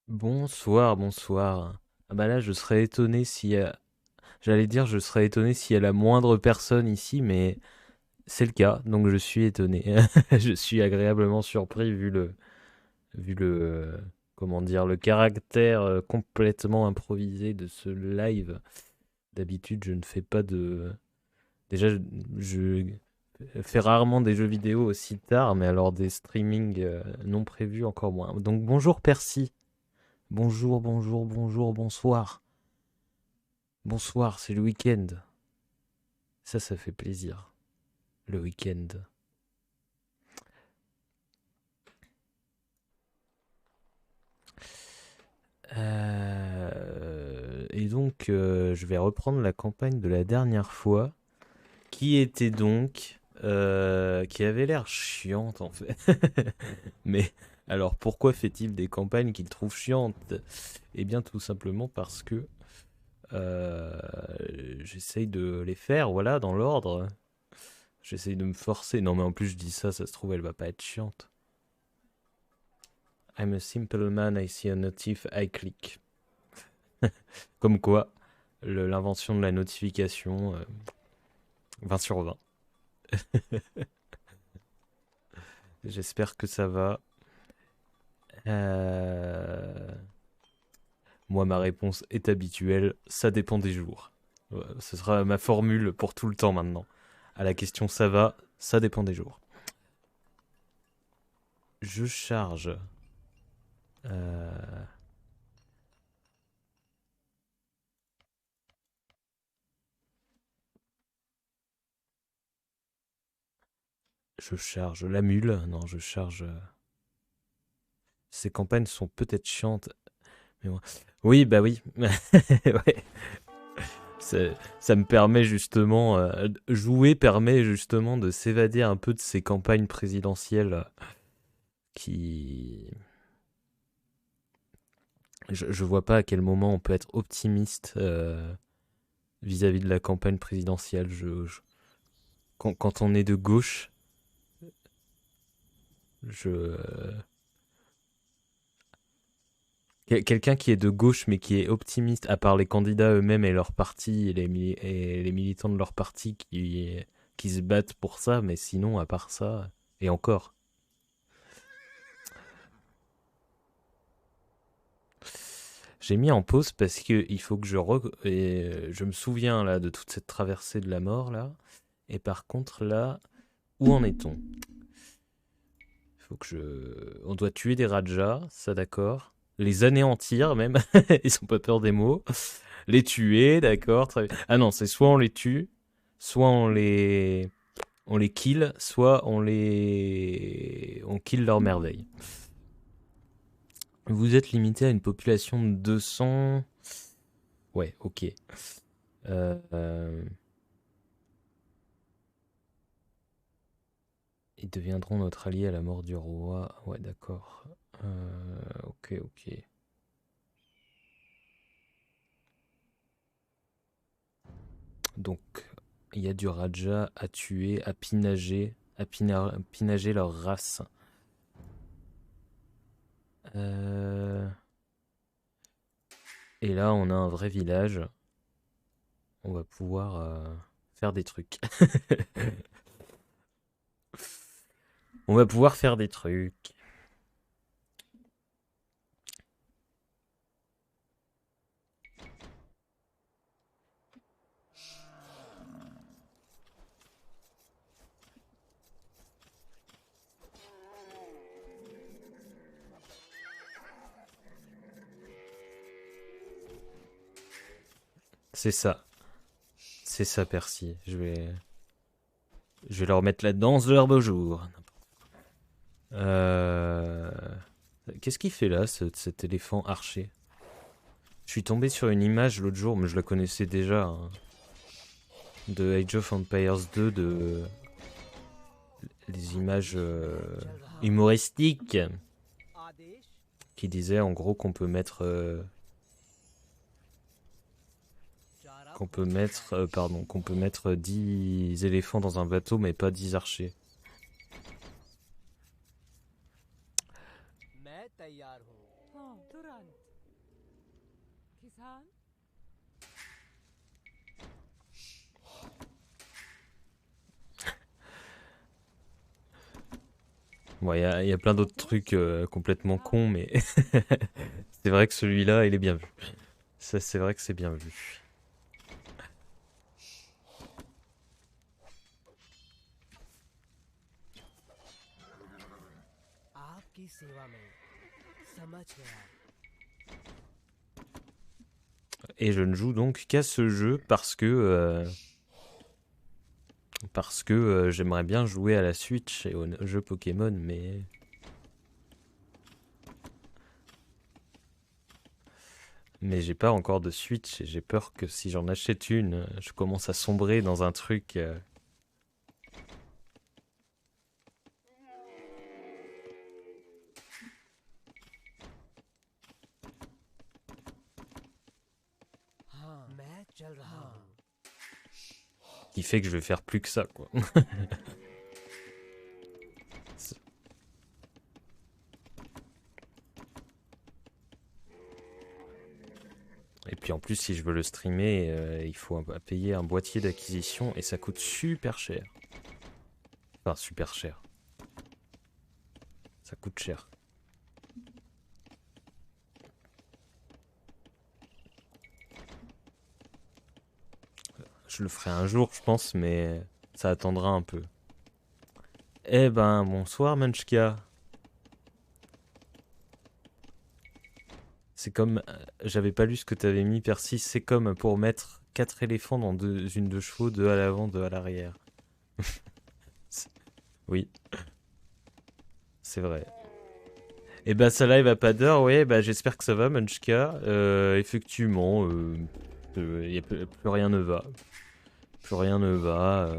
Bonsoir, bonsoir. Ah bah là, je serais étonné si... J'allais dire, je serais étonné s'il y a la moindre personne ici, mais c'est le cas, donc je suis étonné. Je suis agréablement surpris vu le, comment dire, le caractère complètement improvisé de ce live. D'habitude, je ne fais pas de... Déjà, je fais rarement des jeux vidéo aussi tard, mais alors des streamings non prévus encore moins. Donc bonjour Percy. Bonjour, bonjour, bonjour, bonsoir. Bonsoir, c'est le week-end. Ça fait plaisir. Le week-end. Et donc, je vais reprendre la campagne de la dernière fois, qui était donc, qui avait l'air chiante en fait. Mais alors, pourquoi fait-il des campagnes qu'il trouve chiantes? Eh bien, tout simplement parce que euh, j'essaye de les faire, voilà, dans l'ordre. J'essaye de me forcer. Non, mais en plus, je dis ça, ça se trouve, elle va pas être chiante. I'm a simple man, I see a notif, I click. Comme quoi, l'invention de la notification, 20 sur 20. J'espère que ça va. Euh, Moi, ma réponse est habituelle, ça dépend des jours. Ce sera ma formule pour tout le temps maintenant. À la question ça va, ça dépend des jours. Je charge. euh, je charge la mule. Non, je charge. Ces campagnes sont peut-être chiantes. Mais moi... Oui, bah oui. Ouais. Ça, ça me permet justement, jouer permet justement de s'évader un peu de ces campagnes présidentielles qui... Je vois pas à quel moment on peut être optimiste vis-à-vis de la campagne présidentielle. Quand on est de gauche, je... Quelqu'un qui est de gauche mais qui est optimiste, à part les candidats eux-mêmes et leur parti et les militants de leur parti qui se battent pour ça, mais sinon, à part ça, et encore. J'ai mis en pause parce que il faut que je me souviens là de toute cette traversée de la mort là. Et par contre là, où en est-on? Il faut que je... On doit tuer des rajas, ça d'accord. Les anéantir même, ils ont pas peur des mots. Les tuer, d'accord. Très bien. Ah non, c'est soit on les tue, soit on les kill, soit on kill leur merveille. Vous êtes limité à une population de 200. Ouais, ok. Euh, Ils deviendront notre allié à la mort du roi. Ouais, d'accord. Ok, ok. Donc, il y a du Raja à tuer, à pinager, pinager leur race. Euh, Et là, on a un vrai village. On va pouvoir faire des trucs. On va pouvoir faire des trucs. C'est ça. C'est ça, Percy. Je vais leur mettre la danse de leur beau jour. Euh... Qu'est-ce qu'il fait là, cet éléphant archer? Je suis tombé sur une image l'autre jour, mais je la connaissais déjà, hein, de Age of Empires 2, les images humoristiques qui disaient en gros qu'on peut mettre 10 éléphants dans un bateau, mais pas 10 archers. Bon, y a plein d'autres trucs complètement cons, mais c'est vrai que celui-là, il est bien vu. Ça, c'est vrai que c'est bien vu. Et je ne joue donc qu'à ce jeu parce que j'aimerais bien jouer à la Switch et au jeu Pokémon, mais j'ai pas encore de Switch et j'ai peur que si j'en achète une, je commence à sombrer dans un truc. Qui fait que je vais faire plus que ça, quoi. Et puis en plus, si je veux le streamer, il faut payer un boîtier d'acquisition et ça coûte super cher. Enfin, super cher. Ça coûte cher. Je le ferai un jour, je pense, mais ça attendra un peu. Eh ben, bonsoir Munchka. C'est comme... J'avais pas lu ce que t'avais mis, Percy. C'est comme pour mettre 4 éléphants dans une de chevaux, 2 à l'avant, 2 à l'arrière. Oui. C'est vrai. Et bah ça live à pas d'heure, ouais, bah j'espère que ça va, Munchka. Effectivement, plus rien ne va. Plus rien ne va.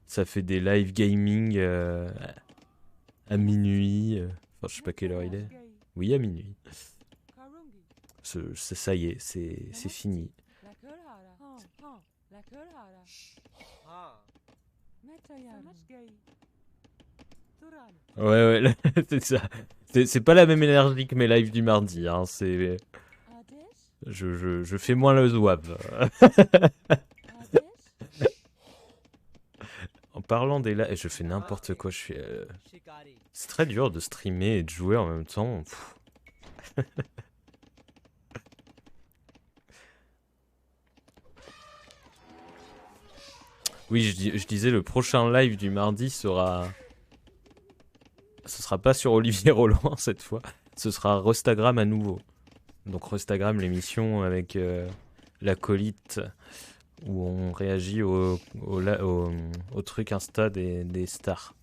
Ça fait des live gaming à minuit. Enfin, je sais pas quelle heure il est. Oui, à minuit. Ça y est, c'est fini. Ouais, ouais, c'est ça. C'est pas la même énergie que mes lives du mardi, hein. C'est. Je fais moins le zouave. En parlant des lives, je fais n'importe quoi. C'est très dur de streamer et de jouer en même temps. Oui, je disais, le prochain live du mardi sera... Ce sera pas sur Olivier Roland cette fois. Ce sera Rostagram à nouveau. Donc Rostagram, l'émission avec l'acolyte où on réagit au truc Insta des stars.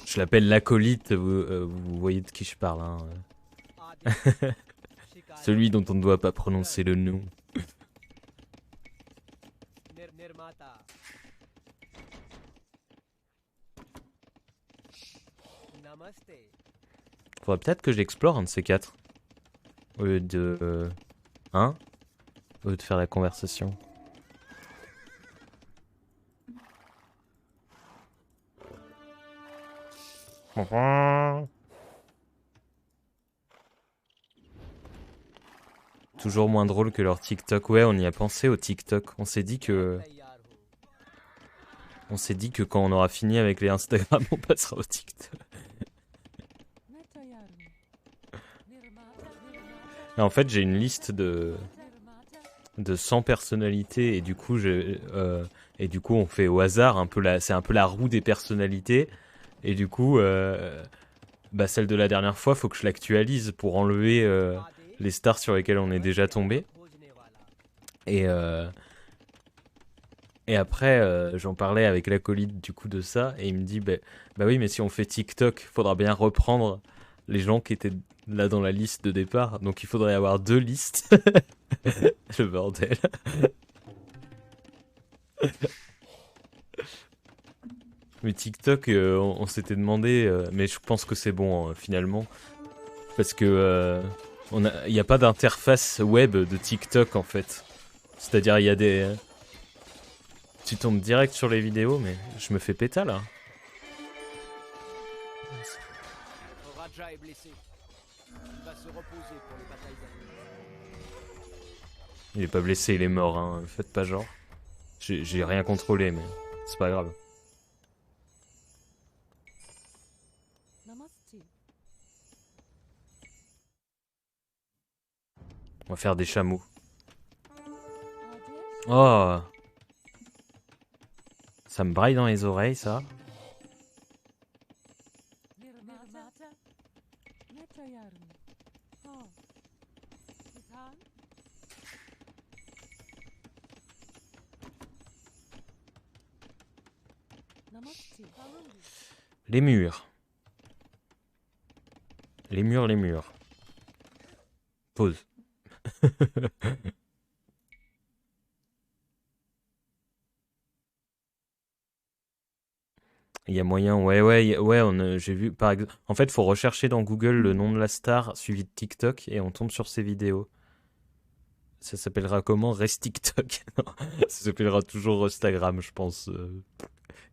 Je l'appelle l'acolyte, vous voyez de qui je parle. Hein. Celui dont on ne doit pas prononcer le nom. Faudrait peut-être que j'explore un de ces quatre. Au lieu de... Hein? Au lieu de faire la conversation. Toujours moins drôle que leur TikTok. Ouais, on y a pensé au TikTok. On s'est dit que quand on aura fini avec les Instagram, on passera au TikTok. Et en fait, j'ai une liste de 100 personnalités et du coup, on fait au hasard un peu c'est un peu la roue des personnalités. Et du coup, celle de la dernière fois, faut que je l'actualise pour enlever les stars sur lesquelles on est déjà tombé. Et après, j'en parlais avec l'acolyte du coup de ça, et il me dit bah oui, mais si on fait TikTok, faudra bien reprendre les gens qui étaient là dans la liste de départ, donc il faudrait avoir 2 listes. Le bordel. Mais TikTok, on s'était demandé, mais je pense que c'est bon finalement, parce que il n'y a pas d'interface web de TikTok en fait. C'est-à-dire, il y a des... Tu tombes direct sur les vidéos, mais je me fais péta là. Raja est blessé. Il va se reposer pour les batailles à venir. Il est pas blessé, il est mort, hein. Faites pas genre. J'ai rien contrôlé, mais c'est pas grave. On va faire des chameaux. Oh! Ça me braille dans les oreilles, ça. Les murs. Les murs, les murs. Pause. Il y a moyen, ouais, j'ai vu, par exemple... En fait, faut rechercher dans Google le nom de la star suivi de TikTok et on tombe sur ses vidéos. Ça s'appellera comment? Reste TikTok. Non, ça s'appellera toujours Instagram, je pense.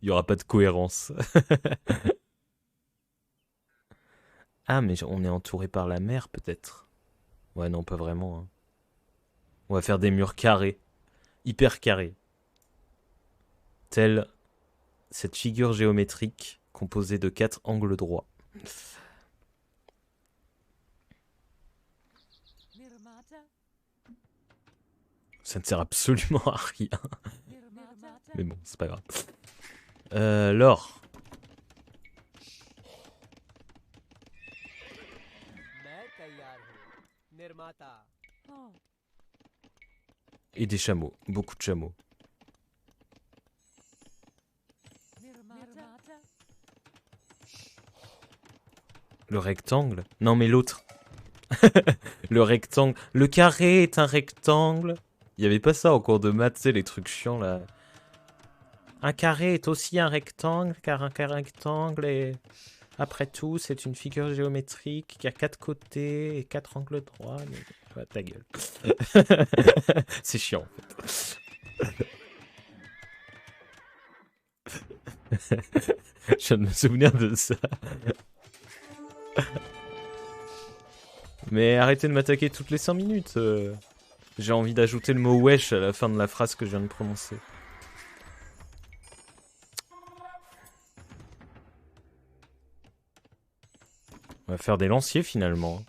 Il y aura pas de cohérence. Ah, mais on est entouré par la mer, peut-être. Ouais, non, pas vraiment. Hein. On va faire des murs carrés. Hyper carrés. Telle cette figure géométrique composée de 4 angles droits. Ça ne sert absolument à rien. Mais bon, c'est pas grave. L'or. Et des chameaux. Beaucoup de chameaux. Le rectangle? Non, mais l'autre. Le rectangle. Le carré est un rectangle. Il y avait pas ça en cours de maths, tu sais, les trucs chiants là. Un carré est aussi un rectangle, car un rectangle est... Après tout, c'est une figure géométrique qui a 4 côtés et 4 angles droits. Mais... Ouais, ta gueule. C'est chiant, en fait. Je viens de me souvenir de ça. Mais arrêtez de m'attaquer toutes les 5 minutes. J'ai envie d'ajouter le mot wesh à la fin de la phrase que je viens de prononcer. On va faire des lanciers finalement.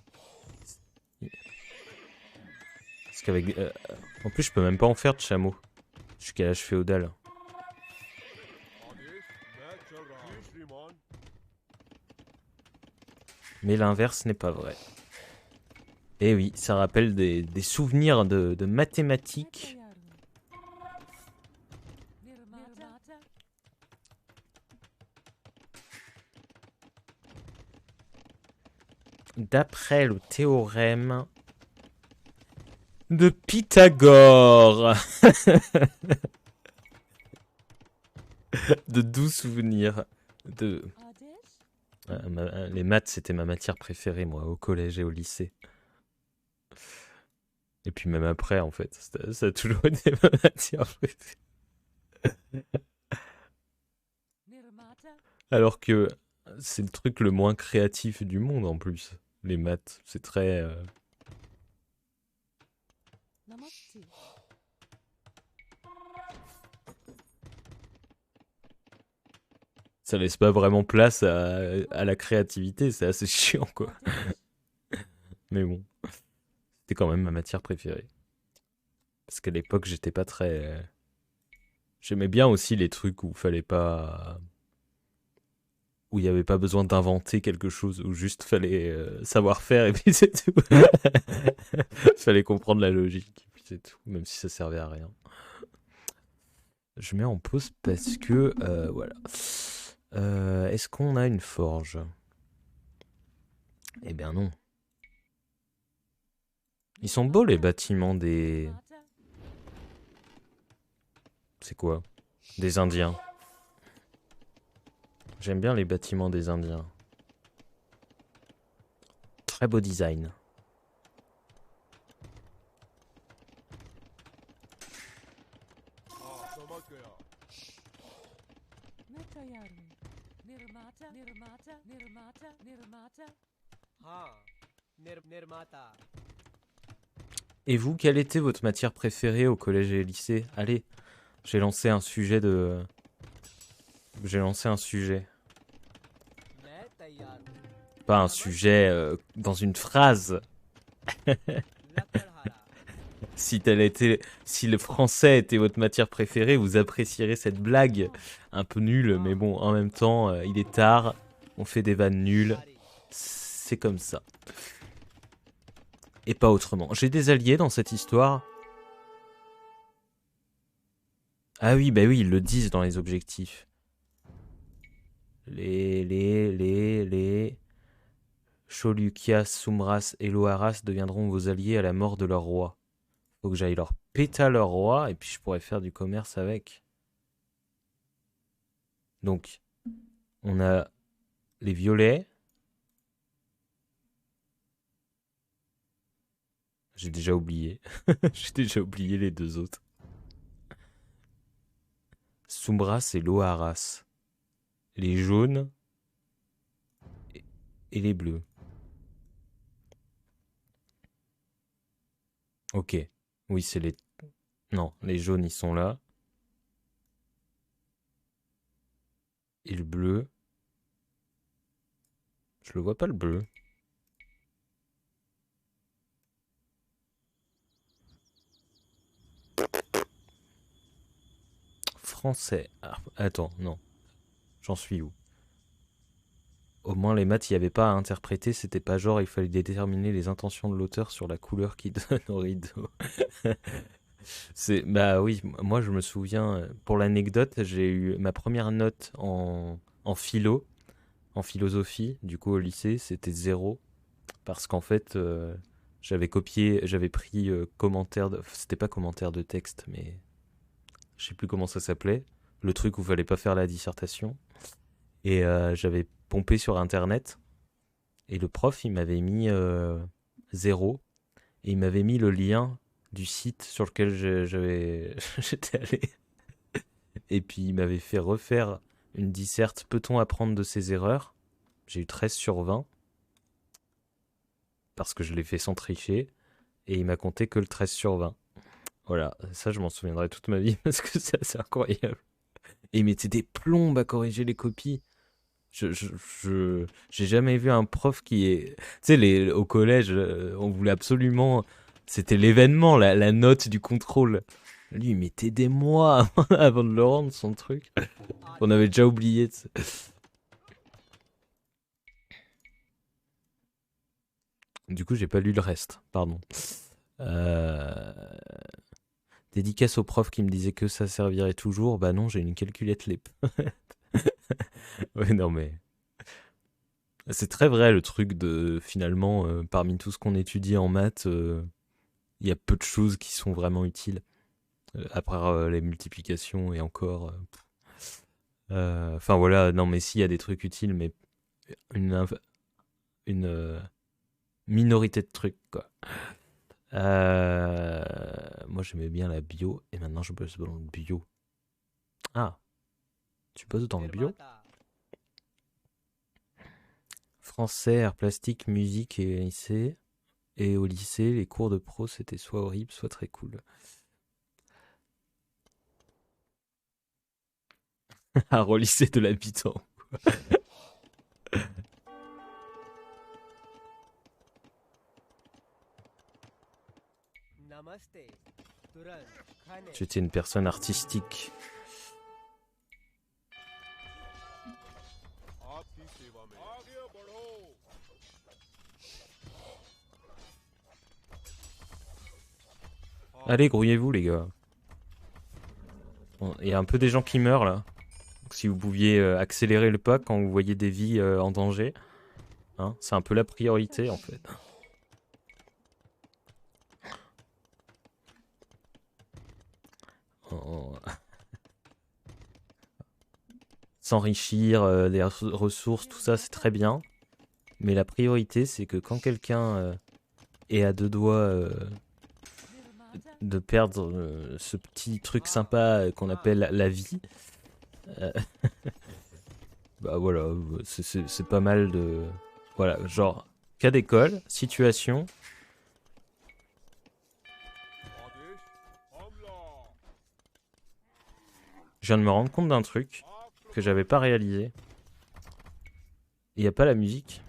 Parce qu'avec... en plus, je peux même pas en faire de chameau. Jusqu'à l'âge féodal. Mais l'inverse n'est pas vrai. Et oui, ça rappelle des souvenirs de mathématiques. D'après le théorème de Pythagore. De doux souvenirs. Les maths, c'était ma matière préférée, moi, au collège et au lycée. Et puis même après, en fait, ça a toujours été ma matière préférée. Alors que c'est le truc le moins créatif du monde, en plus. Les maths, c'est très... Ça laisse pas vraiment place à la créativité, c'est assez chiant, quoi. Mais bon, c'était quand même ma matière préférée. Parce qu'à l'époque, j'étais pas très... J'aimais bien aussi les trucs où fallait pas... Où il n'y avait pas besoin d'inventer quelque chose, où juste fallait savoir faire et puis c'est tout. Fallait comprendre la logique, et puis c'est tout, même si ça servait à rien. Je mets en pause parce que... voilà. Est-ce qu'on a une forge? Eh bien non. Ils sont beaux les bâtiments des... C'est quoi? Des Indiens. J'aime bien les bâtiments des Indiens. Très beau design. Et vous, quelle était votre matière préférée au collège et au lycée? Allez, j'ai lancé un sujet de... J'ai lancé un sujet. Pas un sujet dans une phrase. Si le français était votre matière préférée, vous apprécierez cette blague un peu nulle, mais bon, en même temps, il est tard, on fait des vannes nulles, c'est comme ça. Et pas autrement. J'ai des alliés dans cette histoire. Ah oui, bah oui, ils le disent dans les objectifs. Les... Cholukias, Sumras et Loaras deviendront vos alliés à la mort de leur roi. Faut que j'aille leur péter leur roi et puis je pourrais faire du commerce avec. Donc, on a les violets. J'ai déjà oublié. J'ai déjà oublié les deux autres. Sumras et Loaras. Les jaunes et les bleus. Ok. Oui, c'est les... Non, les jaunes, ils sont là. Et le bleu... Je le vois pas, le bleu. Français. Ah, attends, non. J'en suis où? Au moins, les maths, il n'y avait pas à interpréter. C'était pas genre, il fallait déterminer les intentions de l'auteur sur la couleur qu'il donne au rideau. Bah oui, moi je me souviens, pour l'anecdote, j'ai eu ma première note en philo, en philosophie, du coup au lycée, c'était 0, parce qu'en fait, j'avais pris c'était pas commentaire de texte, mais je sais plus comment ça s'appelait, le truc où il fallait pas faire la dissertation, et j'avais pompé sur internet, et le prof il m'avait mis 0, et il m'avait mis le lien du site sur lequel j'étais allé. Et puis il m'avait fait refaire une disserte. Peut-on apprendre de ses erreurs? J'ai eu 13 sur 20. Parce que je l'ai fait sans tricher. Et il m'a compté que le 13 sur 20. Voilà, ça je m'en souviendrai toute ma vie parce que c'est assez incroyable. Et il mettait des plombes à corriger les copies. J'ai jamais vu un prof qui est... Tu sais, au collège, on voulait absolument... C'était l'événement, la note du contrôle. Lui, il mettait des mois avant de le rendre, son truc. On avait déjà oublié. Du coup, j'ai pas lu le reste, pardon. Euh... Dédicace au prof qui me disait que ça servirait toujours. Bah non, j'ai une calculette les... Ouais, non mais... C'est très vrai le truc de, finalement, parmi tout ce qu'on étudie en maths, il y a peu de choses qui sont vraiment utiles. À part les multiplications et encore... Enfin voilà, non mais si, il y a des trucs utiles, mais une, une minorité de trucs, quoi. Moi j'aimais bien la bio, et maintenant je bosse dans le bio. Ah, tu bosses dans le bio? Français, art plastique, musique et lycée. Et au lycée, les cours de pro, c'était soit horrible, soit très cool. À relisser de l'habitant. J'étais une personne artistique. Allez, grouillez-vous les gars. Il y a un peu des gens qui meurent là. Donc, si vous pouviez accélérer le pas quand vous voyez des vies en danger. Hein, c'est un peu la priorité en fait. Oh. S'enrichir des ressources, tout ça c'est très bien. Mais la priorité c'est que quand quelqu'un est à deux doigts de perdre ce petit truc sympa qu'on appelle la vie. Euh, Bah voilà, c'est pas mal de... Voilà, genre, cas d'école, situation. Je viens de me rendre compte d'un truc que j'avais pas réalisé. Il n'y a pas la musique.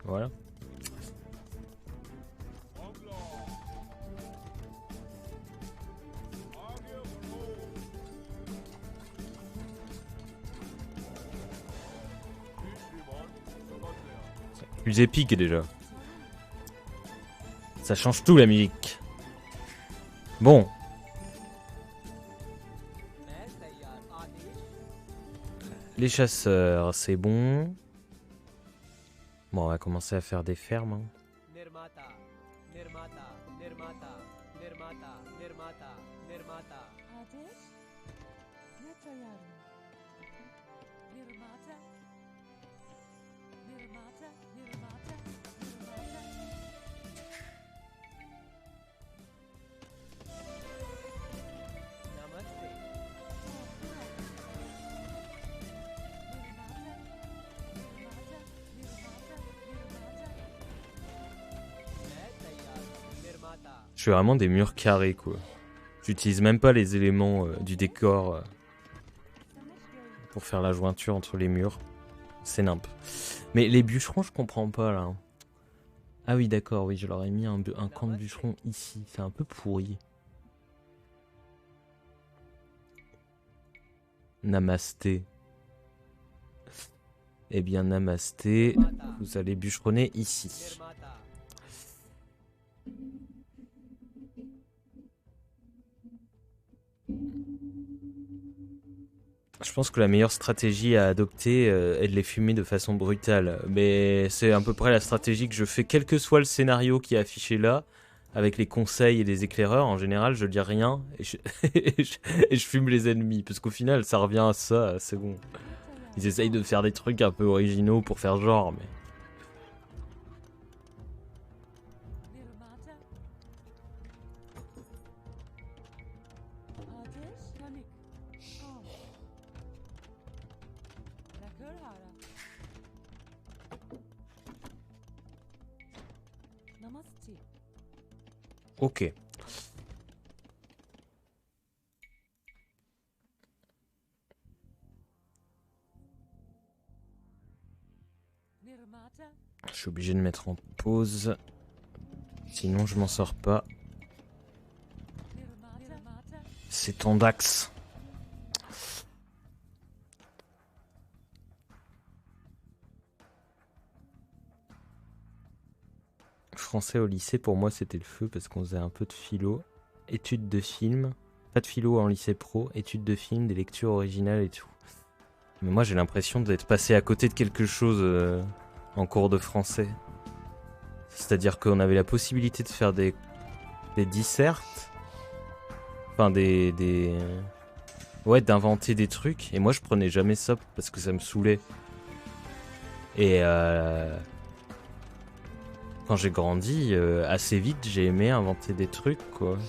Voilà. Plus épique déjà. Ça change tout la musique. Bon, les chasseurs, c'est bon. Bon, on va commencer à faire des fermes. Hein. Nirmata, Nirmata, Nirmata, Nirmata, Nirmata, Nirmata. Ateş ne koyarım? Nirmata, Nirmata, Nirmata, Nirmata. Namaste. Je fais vraiment des murs carrés, quoi. J'utilise même pas les éléments du décor pour faire la jointure entre les murs. C'est nimp. Mais les bûcherons, je comprends pas, là. Ah oui, d'accord, oui, je leur ai mis un camp de bûcherons ici. C'est un peu pourri. Namasté. Eh bien, namasté. Vous allez bûcheronner ici. Nirmata. Je pense que la meilleure stratégie à adopter est de les fumer de façon brutale. Mais c'est à peu près la stratégie que je fais, quel que soit le scénario qui est affiché là, avec les conseils et les éclaireurs. En général, je dis rien et et je fume les ennemis. Parce qu'au final, ça revient à ça, c'est bon. Ils essayent de faire des trucs un peu originaux pour faire genre, mais... Nirmata. Ateş panik. Al. Rakır hara. Namaste. Ok. Nirmata. Je suis obligé de mettre en pause. Sinon, je m'en sors pas. Nirmata. Nirmata. C'est ton Dax. Français au lycée, pour moi, c'était le feu parce qu'on faisait un peu de philo, études de film, pas de philo en lycée pro, études de film, des lectures originales et tout. Mais moi, j'ai l'impression d'être passé à côté de quelque chose en cours de français. C'est-à-dire qu'on avait la possibilité de faire des dissertes, enfin ouais, d'inventer des trucs. Et moi, je prenais jamais ça parce que ça me saoulait. Et quand j'ai grandi, assez vite, j'ai aimé inventer des trucs, quoi.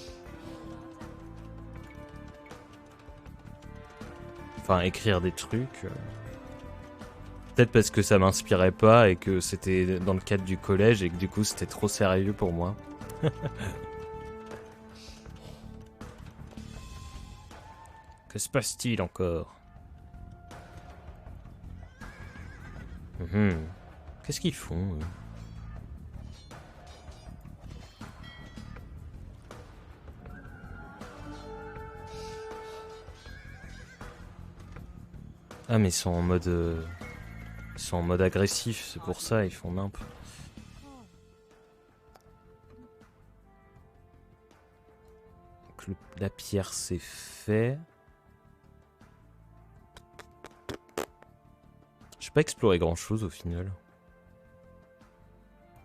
Enfin, écrire des trucs. Peut-être parce que ça m'inspirait pas et que c'était dans le cadre du collège et que du coup, c'était trop sérieux pour moi. Que se passe-t-il encore? Qu'est-ce qu'ils font eux? Ah mais ils sont en mode agressif, c'est pour ça ils font nimp. Donc la pierre c'est fait. J'ai pas exploré grand chose au final.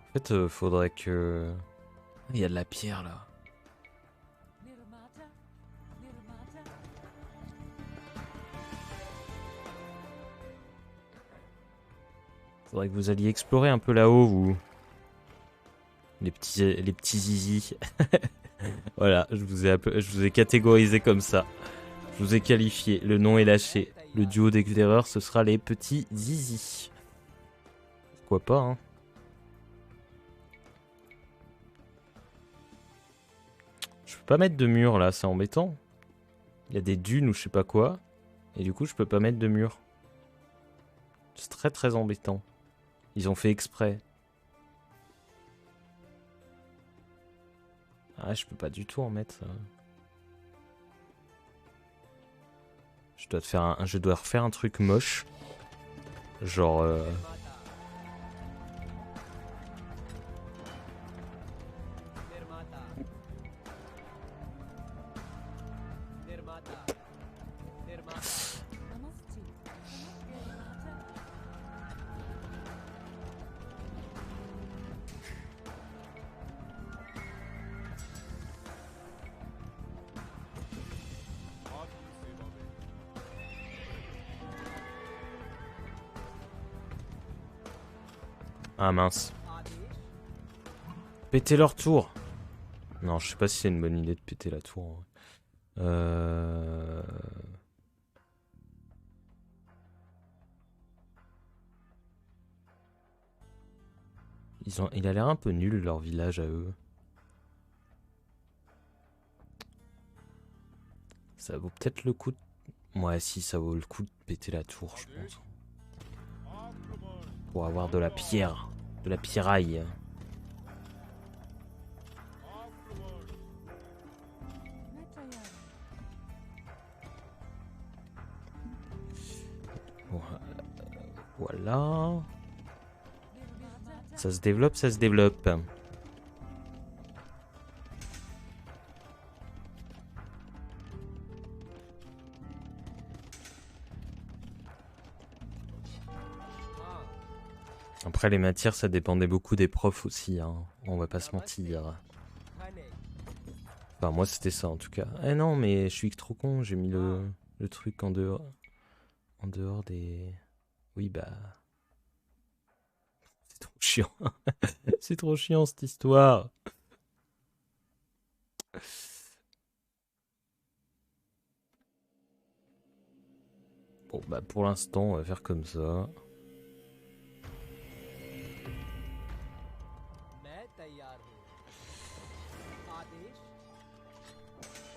En fait faudrait que... Il y a de la pierre là. Nirmata. Nirmata. Faudrait que vous alliez explorer un peu là-haut, vous. Les petits zizi. Voilà, je vous ai catégorisé comme ça. Je vous ai qualifié. Le nom est lâché. Le duo d'éclaireurs, ce sera les petits zizi. Pourquoi pas, hein. Je peux pas mettre de mur là, c'est embêtant. Il y a des dunes ou je sais pas quoi. Et du coup, je peux pas mettre de mur. C'est très très embêtant. Ils ont fait exprès. Ah, je peux pas du tout en mettre. Je dois refaire un truc moche. Genre... Namaste. Nirmata. Ah mince. Péter leur tour. Non, je sais pas si c'est une bonne idée de péter la tour. En vrai. Il a l'air un peu nul leur village à eux. Ça vaut peut-être le coup de... Ouais, si, ça vaut le coup de péter la tour, je pense. Pour avoir de la pierre. De la pierraille. Metayar. Voilà. Nirmata. Ça se développe, ça se développe. Après, les matières, ça dépendait beaucoup des profs aussi, hein. On va pas se mentir. Enfin, moi, c'était ça, en tout cas. Eh non, mais je suis trop con, j'ai mis le truc en dehors. En dehors des... Oui, bah... C'est trop chiant. C'est trop chiant, cette histoire. Bon, bah, pour l'instant, on va faire comme ça.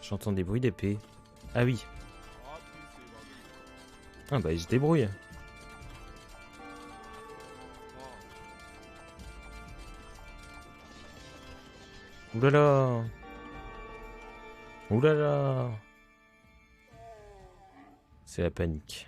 J'entends des bruits d'épée. Ah oui. Ah bah, il se débrouille. Oulala. Oulala. C'est la panique.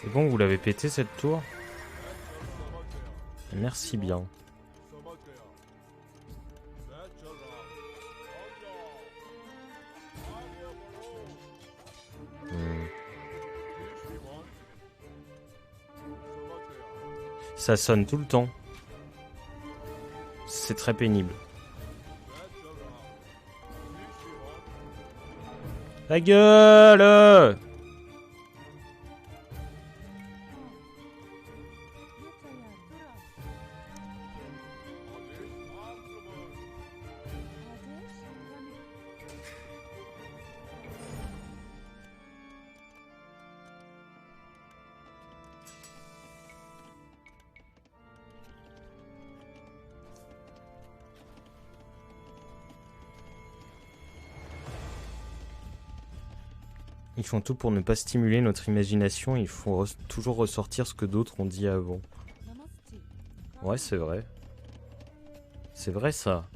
C'est bon, vous l'avez pété cette tour? Merci bien. Ça sonne tout le temps. C'est très pénible. La gueule! Ils font tout pour ne pas stimuler notre imagination, ils font toujours ressortir ce que d'autres ont dit avant. Namaste. Ouais, c'est vrai. C'est vrai ça.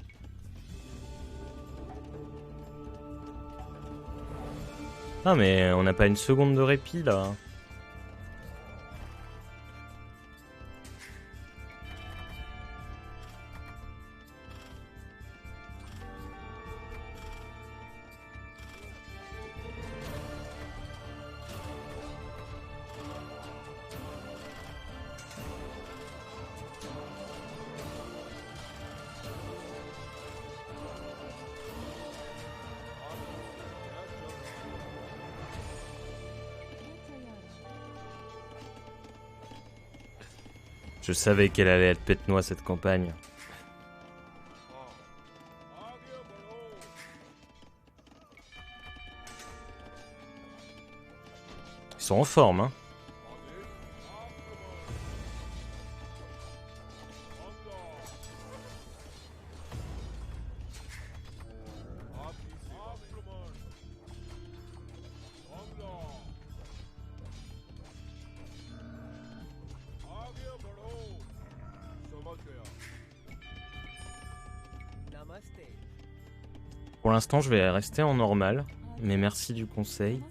Ah mais on n'a pas une seconde de répit là. Je savais qu'elle allait être pète-noix cette campagne. Ils sont en forme, hein. Namaste. Pour l'instant, je vais rester en normal. Mais merci du conseil.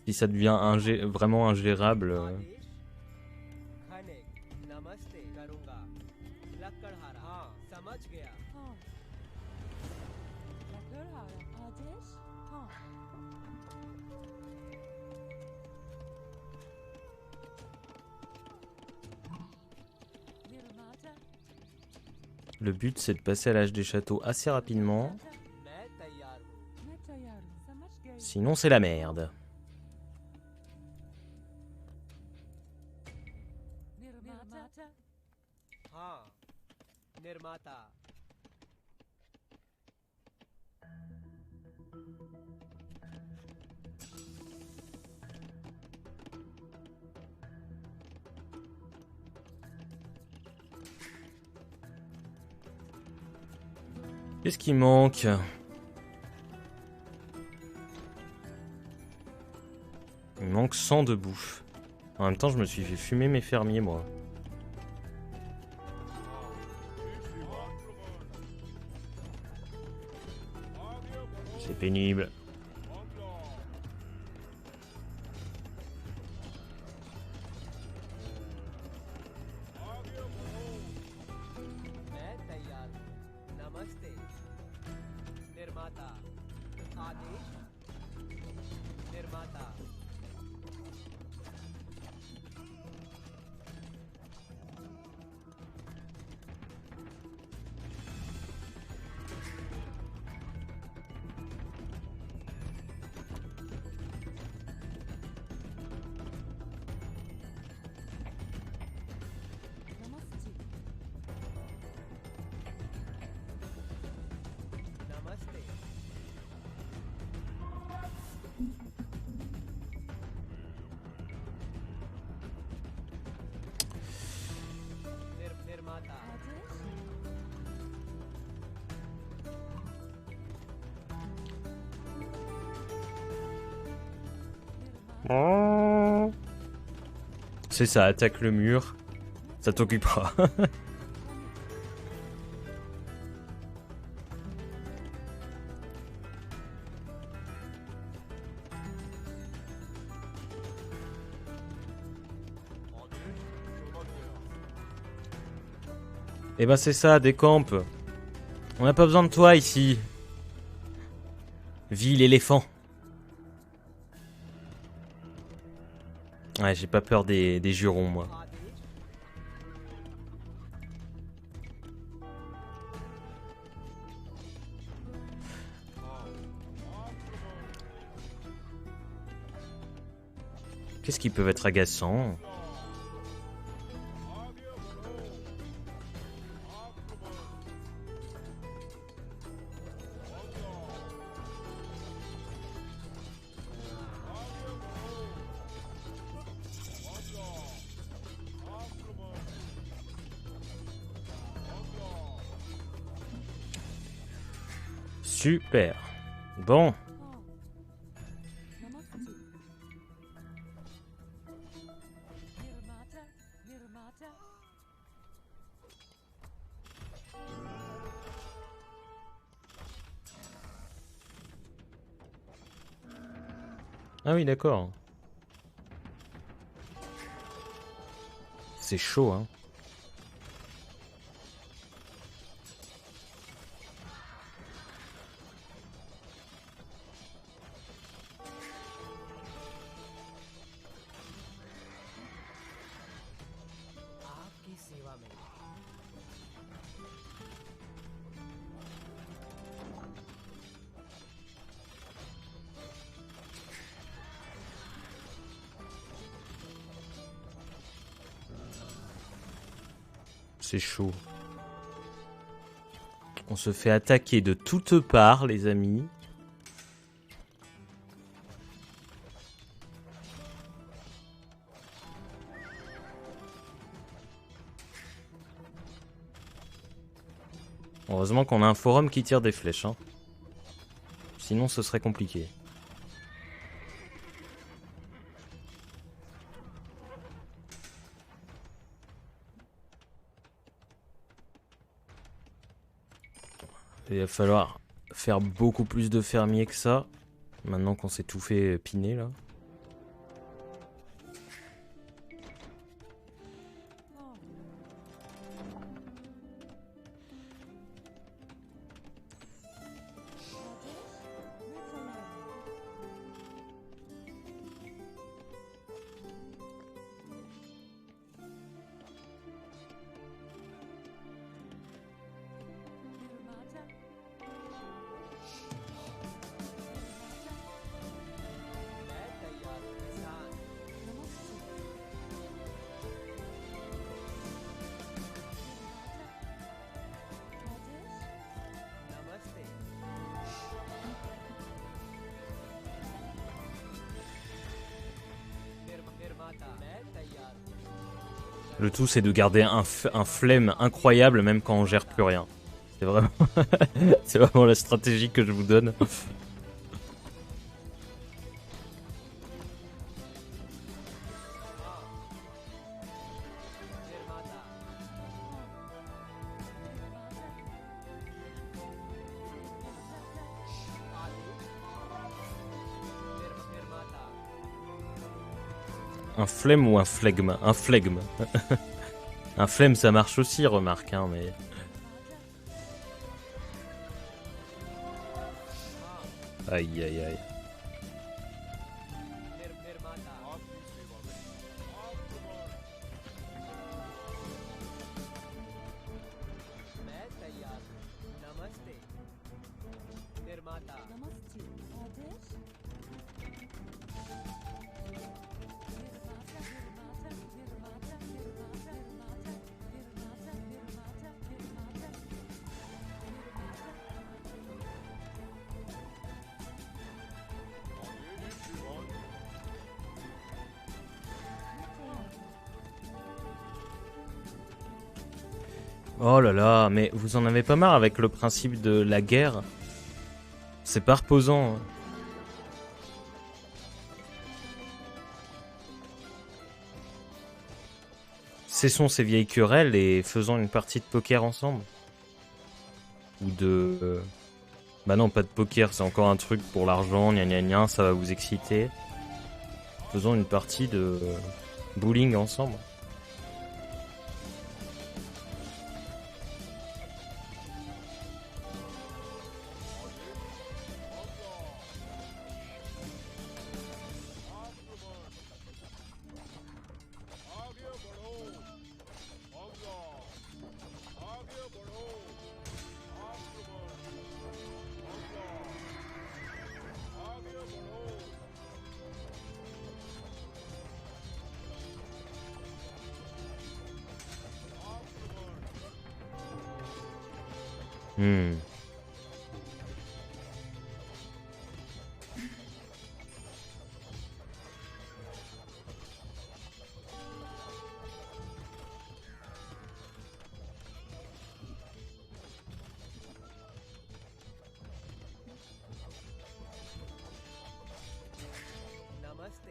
Si ça devient vraiment ingérable... आदेश खाने नमस्ते करूंगा लक्कड़हारा हाँ समझ गया हाँ लकड़हारा आदेश हाँ निर्माता Le but, c'est de passer à l'âge des châteaux assez rapidement. मैं तैयार हूँ मैं तैयार हूँ समझ गई Sinon, c'est la merde. निर्माता हाँ निर्माता Qu'est-ce qui manque? Il me manque 100 de bouffe. En même temps, je me suis fait fumer mes fermiers, moi. C'est pénible. मैं तैयार हूँ नमस्ते निर्माता आदेश निर्माता नमस्ते नमस्ते निर्माता आदेश C'est ça, attaque le mur. Ça t'occupera. Et ben c'est ça, décampe. On n'a pas besoin de toi ici. Ville éléphant. Ouais, j'ai pas peur des jurons, moi. Adesh Qu'est-ce qui peut être agaçant? Super. Bon. नमस्ते निर्माता निर्माता Ah oui, d'accord. C'est chaud, hein. आपकी सेवा में c'est chaud. On se fait attaquer de toutes parts, les amis. Heureusement qu'on a un forum qui tire des flèches, hein. Sinon ce serait compliqué. Il va falloir faire beaucoup plus de fermiers que ça. Maintenant qu'on s'est tout fait piner là. Le tout, c'est de garder un flemme incroyable même quand on gère plus rien. C'est vraiment, c'est vraiment la stratégie que je vous donne. Un flemme ou un flegme? Un flegme. Un flemme, ça marche aussi, remarque, hein, mais... Aïe, aïe, aïe. Oh là là, mais vous en avez pas marre avec le principe de la guerre? C'est pas reposant. Hein. Cessons ces vieilles querelles et faisons une partie de poker ensemble. Ou de... Bah non, pas de poker, c'est encore un truc pour l'argent, gna gna gna, ça va vous exciter. Faisons une partie de bowling ensemble. Namaste.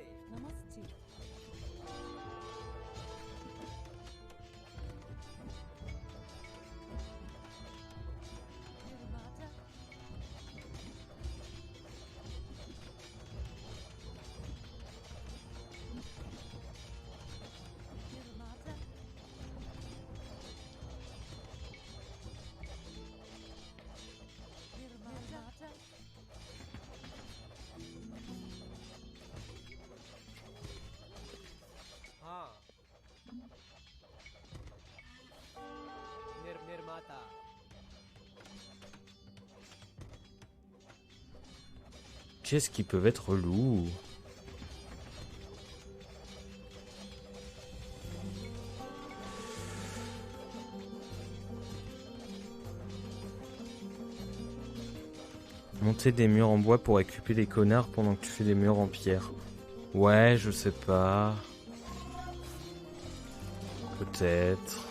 Qu'est-ce qui peuvent être relous? monter des murs en bois pour récupérer les connards pendant que tu fais des murs en pierre. Ouais, je sais pas. Peut-être.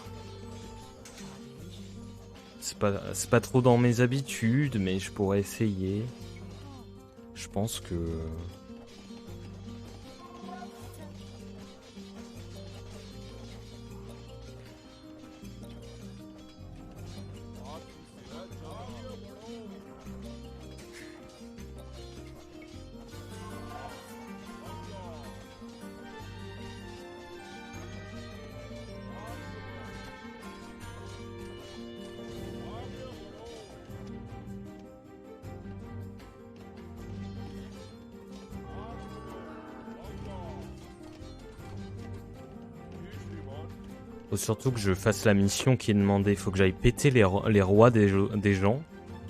C'est pas trop dans mes habitudes, mais je pourrais essayer. Je pense que... Faut surtout que je fasse la mission qui est demandée. Faut que j'aille péter les rois des gens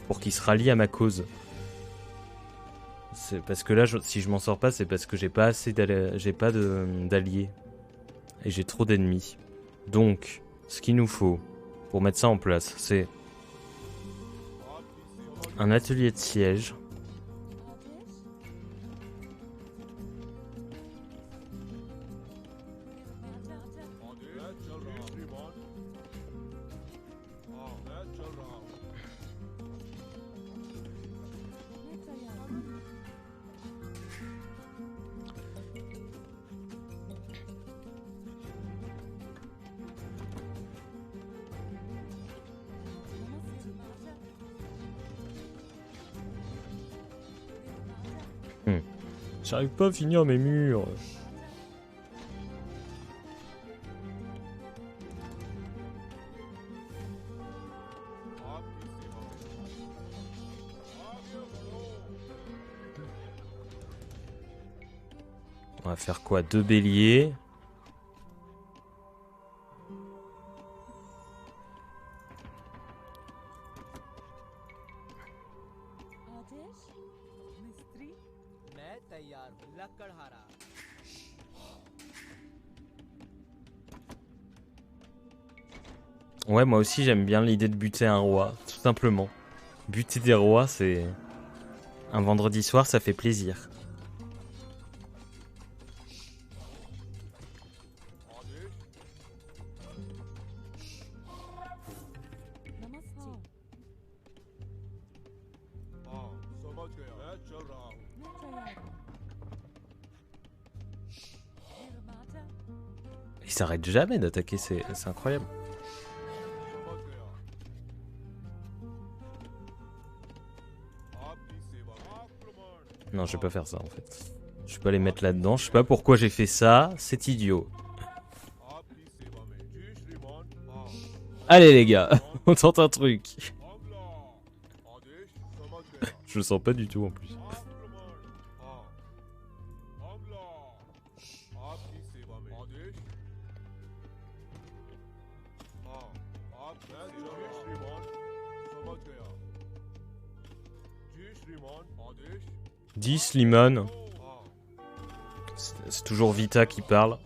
pour qu'ils se rallient à ma cause. C'est parce que là, si je m'en sors pas, c'est parce que j'ai pas assez d'alliés. Et j'ai trop d'ennemis. Donc, ce qu'il nous faut pour mettre ça en place, c'est un atelier de siège. J'arrive pas à finir mes murs. On va faire quoi? 2 béliers. Ouais, moi aussi j'aime bien l'idée de buter un roi, tout simplement. Buter des rois, c'est... Un vendredi soir, ça fait plaisir. Il s'arrête jamais d'attaquer, c'est incroyable. Non, je vais pas faire ça en fait. Je vais pas les mettre là-dedans. Je sais pas pourquoi j'ai fait ça. C'est idiot. Allez les gars, on tente un truc. Je le sens pas du tout en plus. Dis Slimane. C'est toujours Vita qui parle.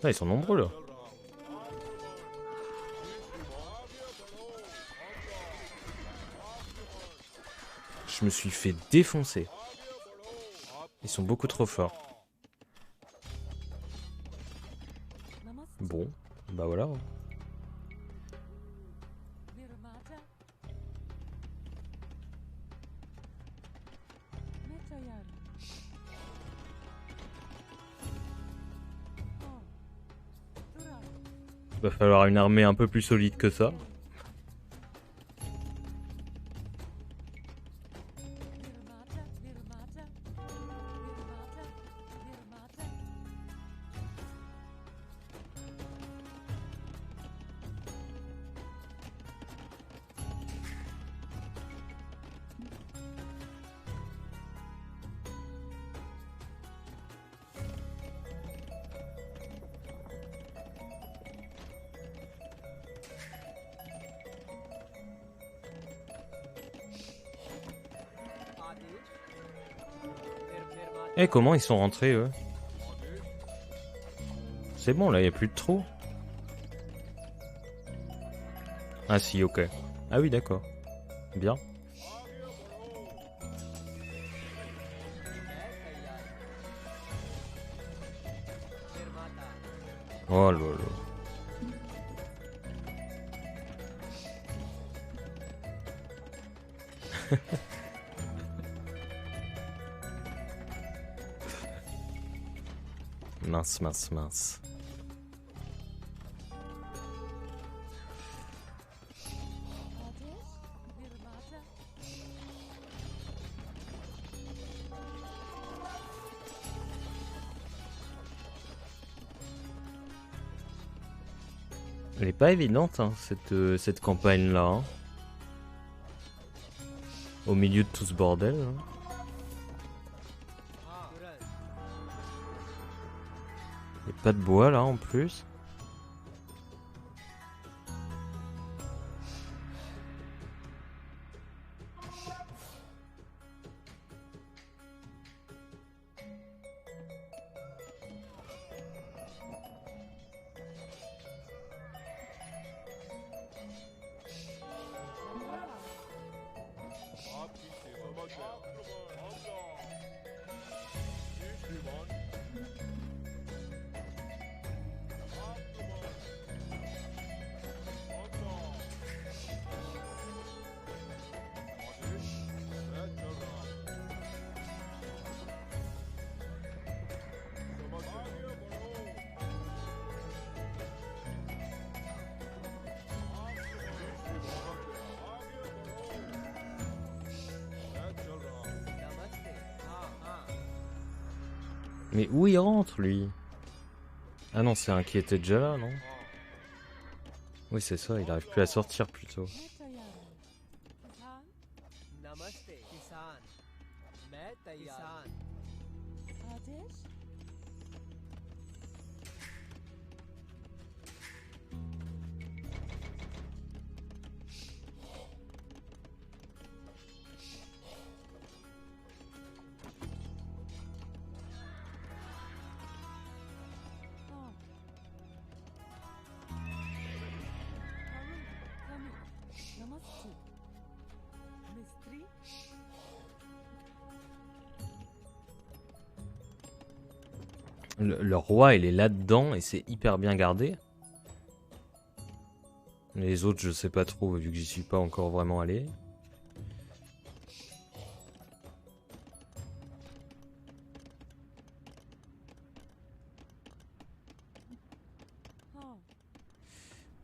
Ah, ils sont nombreux là. Je me suis fait défoncer. Ils sont beaucoup trop forts. Bon, bah voilà. Va falloir une armée un peu plus solide que ça. Eh, comment ils sont rentrés, eux? C'est bon, là, il n'y a plus de trou. Ah si, ok. Ah oui, d'accord. Bien. Oh là là. Mince, mince, mince. Elle est pas évidente, hein, cette campagne-là. Hein. Au milieu de tout ce bordel. Hein. Y a pas de bois là en plus. Mais où il rentre lui? Ah non, c'est un qui était déjà là, non? Oui, c'est ça, il arrive plus à sortir plutôt. Namaste, Kisan. मैं तैयार. आदेश नमस्ते मिस्त्री Le roi, il est là-dedans et c'est hyper bien gardé. Les autres, je sais pas trop, vu que j'y suis pas encore vraiment allé. हाँ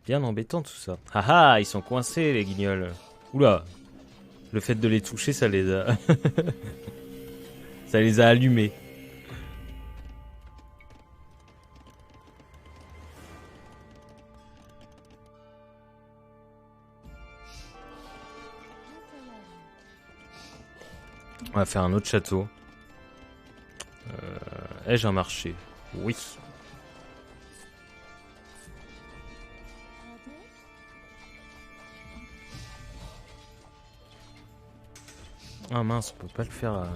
Bien embêtant tout ça. Ah ah, ils sont coincés les guignols. Oula. Le fait de les toucher, ça les a... ça les a allumés. On va faire un autre château. Ai-je un marché? Oui. Ah mince, on peut pas le faire.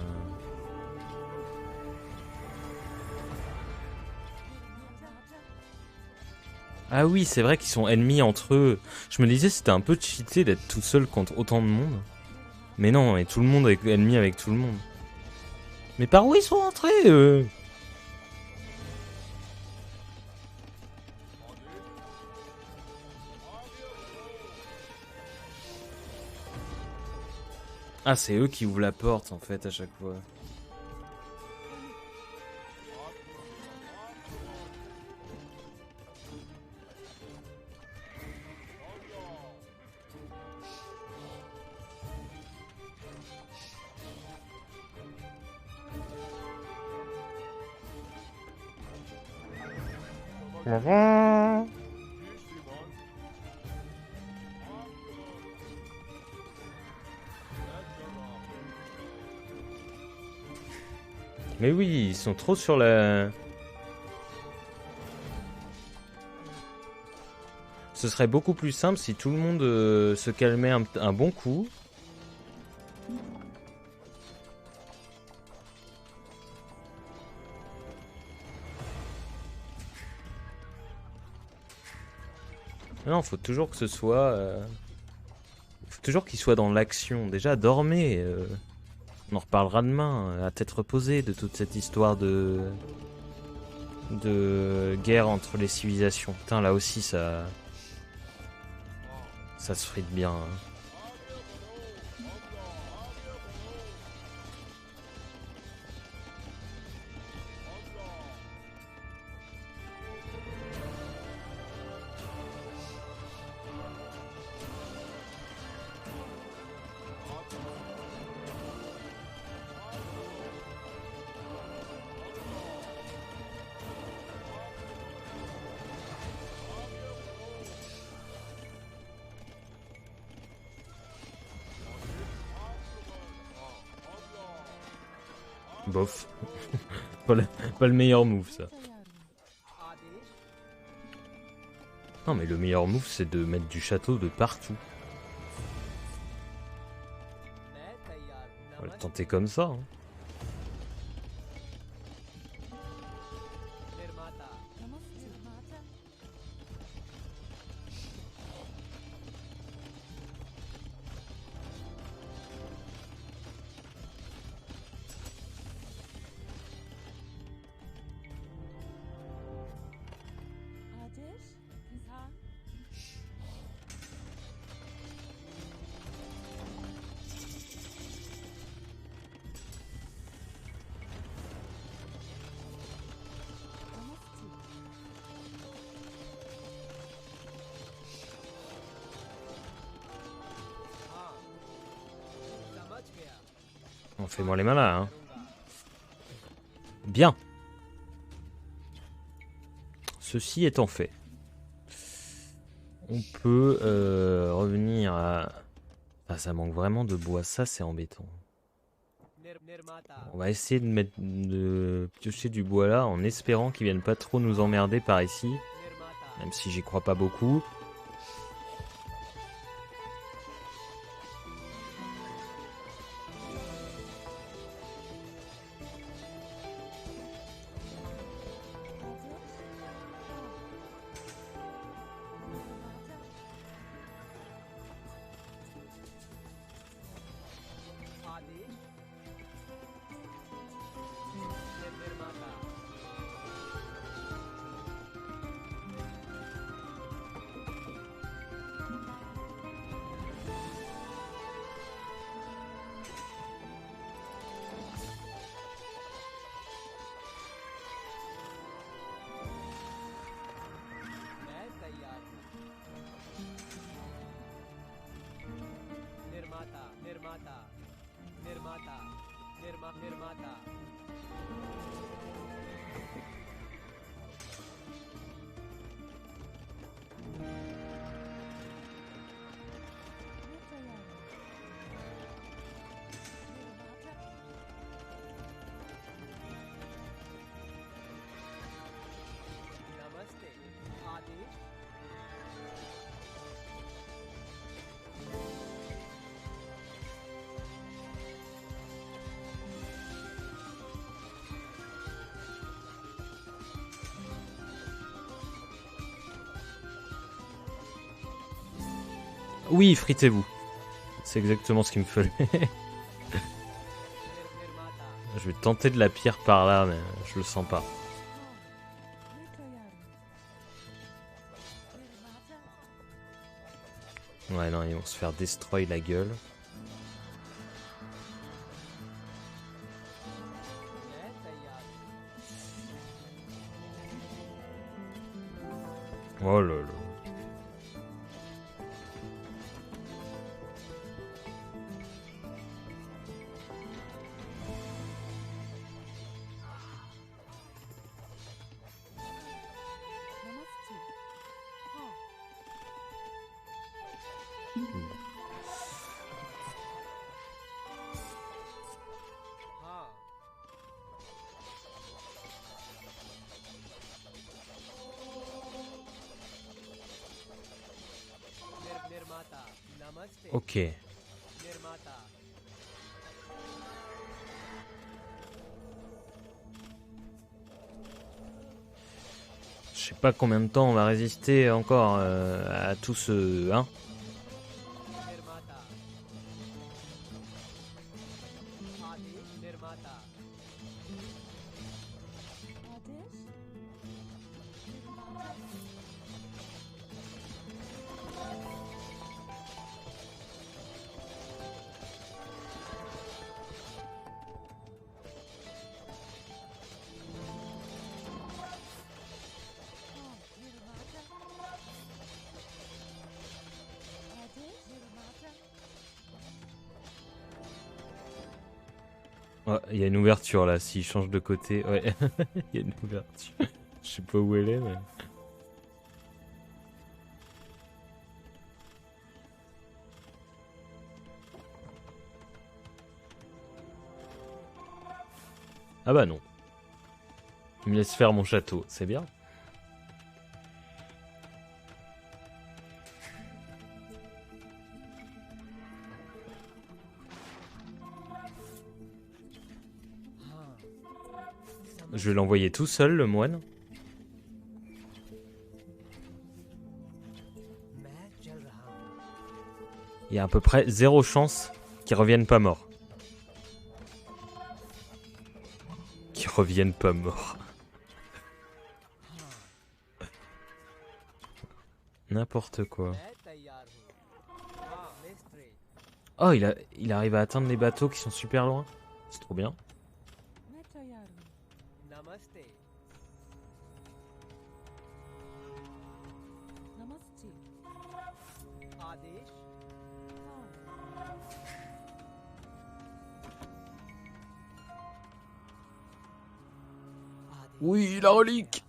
Ah oui, c'est vrai qu'ils sont ennemis entre eux. Je me disais c'était un peu cheaté d'être tout seul contre autant de monde. Mais non, et tout le monde est ennemi avec tout le monde. Mais par où ils sont rentrés Ah, c'est eux qui ouvrent la porte en fait à chaque fois. Mais oui, ils sont trop sur la... Ce serait beaucoup plus simple si tout le monde se calmait un bon coup. Non, faut toujours que ce soit... toujours qu'il soit dans l'action. Déjà, dormez. On en reparlera demain, à tête reposée, de toute cette histoire de guerre entre les civilisations. Putain, là aussi, ça se frite bien. Hein. Bof. pas le meilleur move, ça. Non, mais le meilleur move, c'est de mettre du château de partout. On va le tenter comme ça. Hein. Adish, Kizan. Namaste. On fait moins les malins. Hein. Bien. Ceci étant fait, on peut revenir à... Ah, ça manque vraiment de bois, ça c'est embêtant. On va essayer de piocher du bois là en espérant qu'ils viennent pas trop nous emmerder par ici. Même si j'y crois pas beaucoup. Oui, fritez-vous. C'est exactement ce qu'il me fallait. Je vais tenter de la pierre par là, mais je le sens pas. Ouais, non, ils vont se faire destroy la gueule. Oh là là. Namaste. Ha. Ok. Je sais pas combien de temps on va résister encore à tout ce... Hein. Nirmata. Adish? Nirmata? Oh, Nirmata? Adish? Nirmata? Ouais, il y a une ouverture là, s'il change de côté. Ouais, il y a une ouverture. Je sais pas où elle est, mais. Ah bah non. Il me laisse faire mon château, c'est bien. Je vais l'envoyer tout seul, le moine. Il y a à peu près 0 chance qu'il revienne pas mort. Qu'il revienne pas mort. N'importe quoi. Oh, il arrive à atteindre les bateaux qui sont super loin. C'est trop bien. Metayaru. Namaste. Namaste. Adesh. Oh. Adesh. Oui, la relique.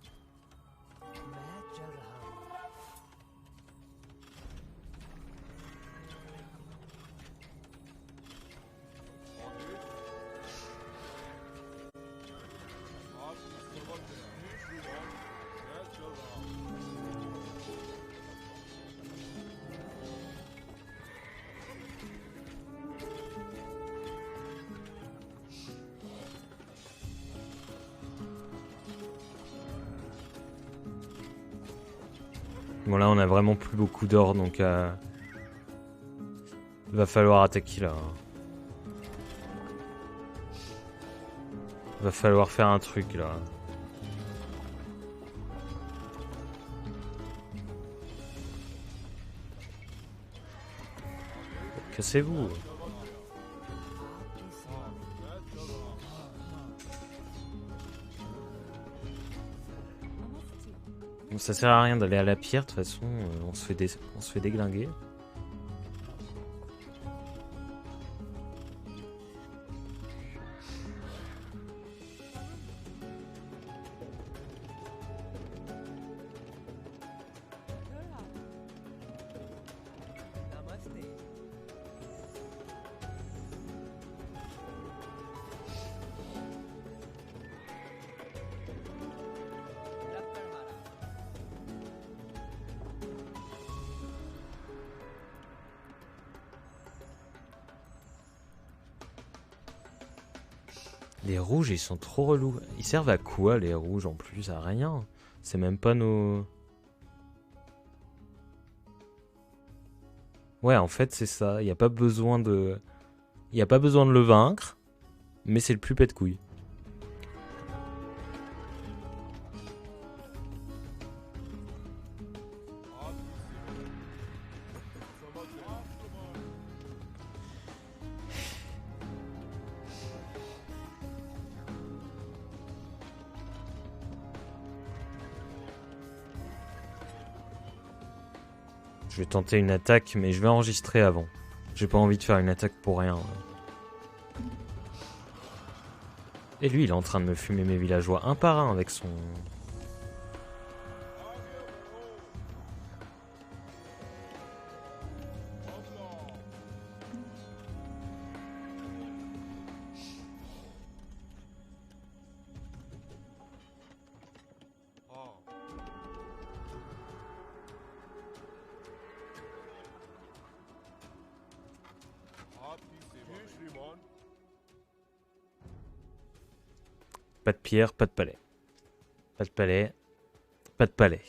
मैं चल रहा हूँ. Bon là, on a vraiment plus beaucoup d'or, donc va falloir attaquer là. Va falloir faire un truc là. Cassez-vous. Namaste. Bon, ça sert à rien d'aller à la pierre, de toute façon, on se fait déglinguer. Durha. Namaste. Lakkarhara. Les rouges, ils sont trop relous. Ils servent à quoi, les rouges, en plus? À rien. C'est même pas nos... Ouais, en fait, c'est ça. Il n'y a pas besoin de... Il n'y a pas besoin de le vaincre, mais c'est le plus pète couille. Je vais tenter une attaque, mais je vais enregistrer avant. J'ai pas envie de faire une attaque pour rien. Et lui, il est en train de me fumer mes villageois un par un avec son... Pas de pierre, pas de palais. Pas de palais. Pas de palais.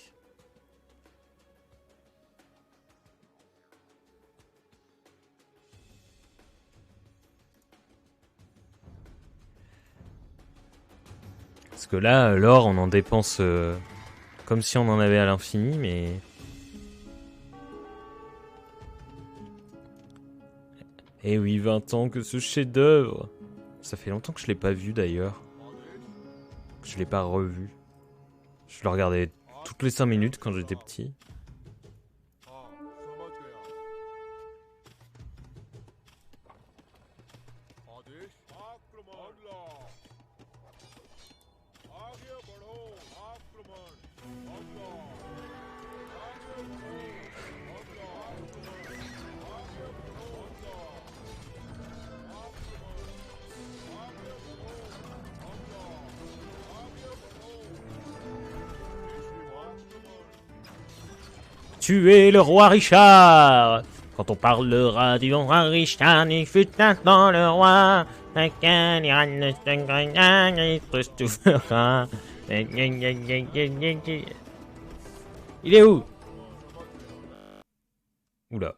Parce que là, l'or, on en dépense comme si on en avait à l'infini, mais... Eh oui, 20 ans que ce chef-d'œuvre. Ça fait longtemps que je l'ai pas vu d'ailleurs. Que je l'ai pas revu. Je le regardais toutes les 5 minutes quand j'étais petit. Tuez le roi Richard! Quand on parlera du roi Richard, il fut un temps le roi. Il est où? Oula.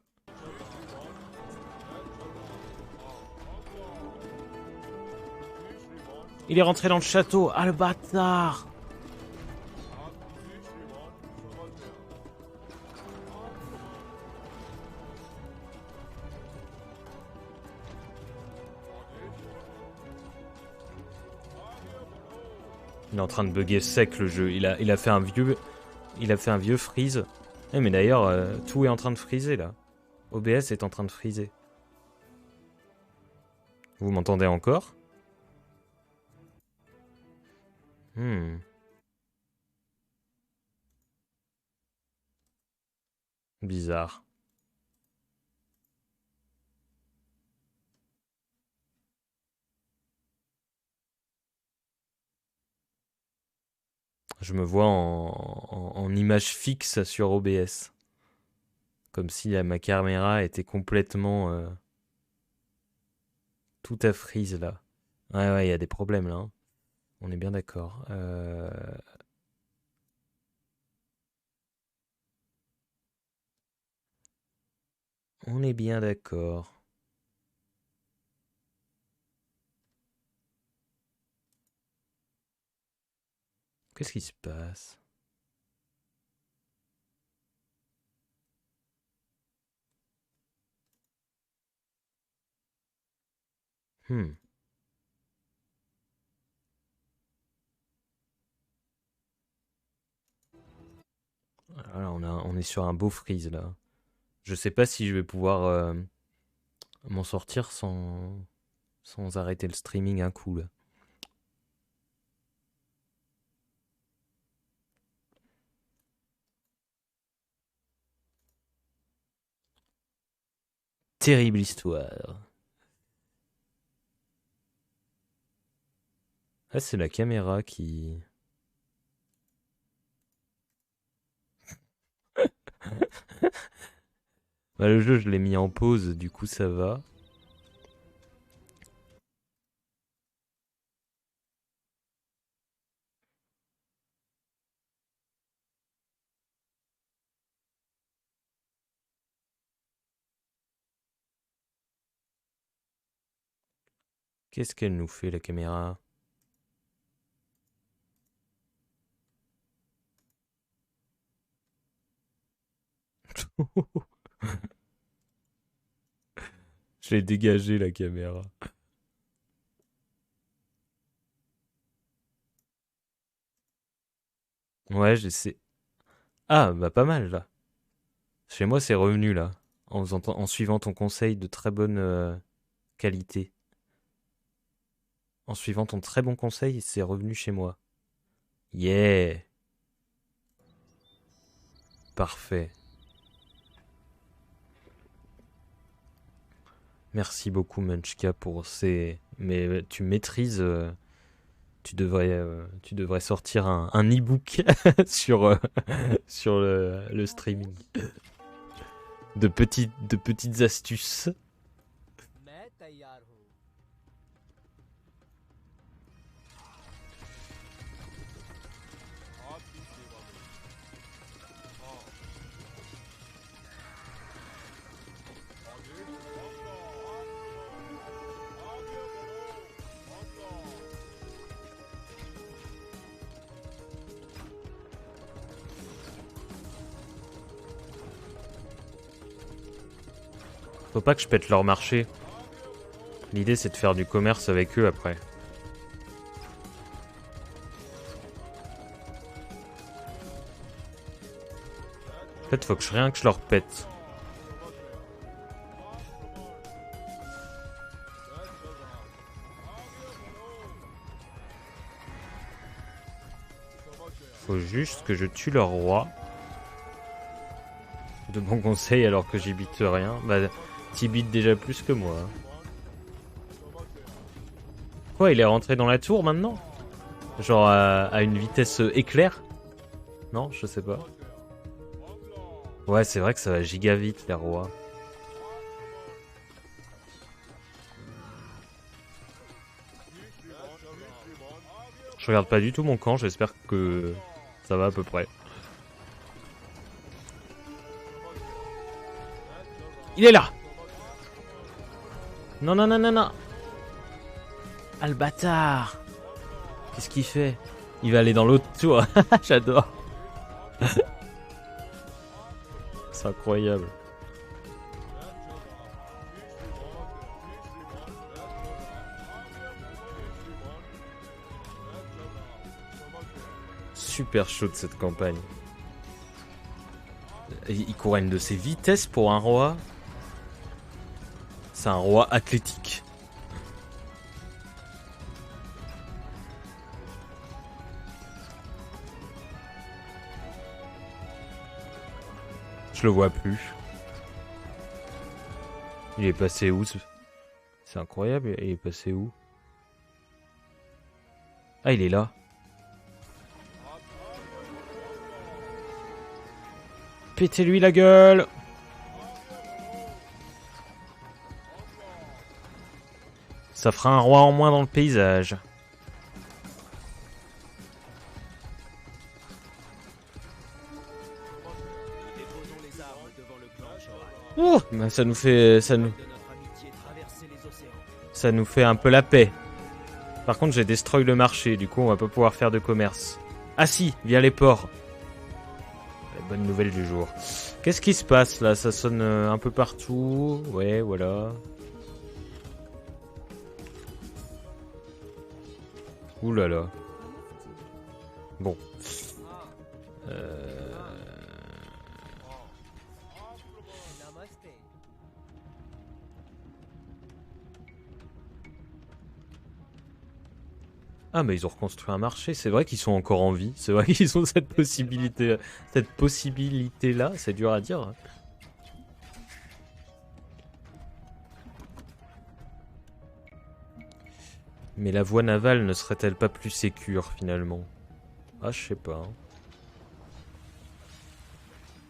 Il est rentré dans le château. Ah, le bâtard! Il est en train de bugger sec le jeu. Il a fait un vieux freeze. Eh, mais d'ailleurs, tout est en train de freezer là. OBS est en train de freezer. Vous m'entendez encore? Bizarre. Je me vois en image fixe sur OBS. Comme si ma caméra était complètement... tout à freeze là. Ouais, il y a des problèmes là. Hein. On est bien d'accord. On est bien d'accord. Qu'est-ce qui se passe? Voilà, on est sur un beau freeze là. Je sais pas si je vais pouvoir m'en sortir sans arrêter le streaming un coup là. Terrible histoire. Ah, c'est la caméra qui... Bah, le jeu, je l'ai mis en pause, du coup ça va. Qu'est-ce qu'elle nous fait, la caméra? Je l'ai dégagé, la caméra. Ouais, j'essaie. Ah, bah pas mal, là. Chez moi, c'est revenu, là. En suivant ton conseil de très bonne qualité. En suivant ton très bon conseil, c'est revenu chez moi. Yeah! Parfait. Merci beaucoup, Munchka, pour ces... Mais tu maîtrises... tu devrais sortir un e-book sur, sur le streaming. De petites astuces. मैं तैयार हूँ Faut pas que je pète leur marché. L'idée c'est de faire du commerce avec eux après. En fait, faut que rien que je leur pète. Faut juste que je tue leur roi. De bons conseils alors que j'y bite rien. Bah, t'y bites déjà plus que moi. Quoi, il est rentré dans la tour maintenant? Genre à une vitesse éclair? Non, je sais pas. Ouais, c'est vrai que ça va giga vite, les rois. Je regarde pas du tout mon camp, j'espère que ça va à peu près. Il est là! Non, non, non, non, non! Ah, le bâtard! Qu'est-ce qu'il fait? Il va aller dans l'autre tour. J'adore. C'est incroyable. Super chaude cette campagne. Il court à une de ses vitesses pour un roi. C'est un roi athlétique. Je le vois plus. Il est passé où? C'est incroyable, il est passé où? Ah, il est là. Pétez-lui la gueule! Ça fera un roi en moins dans le paysage. Oh, bah ça nous fait un peu la paix. Par contre, j'ai destroy le marché, du coup, on va pas pouvoir faire de commerce. Ah si, via les ports. La bonne nouvelle du jour. Qu'est-ce qui se passe là? Ça sonne un peu partout. Ouais, voilà. Ouh là là. Bon. Ah, mais ils ont reconstruit un marché. C'est vrai qu'ils sont encore en vie. C'est vrai qu'ils ont cette possibilité. Cette possibilité-là, c'est dur à dire. Mais la voie navale ne serait-elle pas plus sécure finalement? Ah, je sais pas. Hein.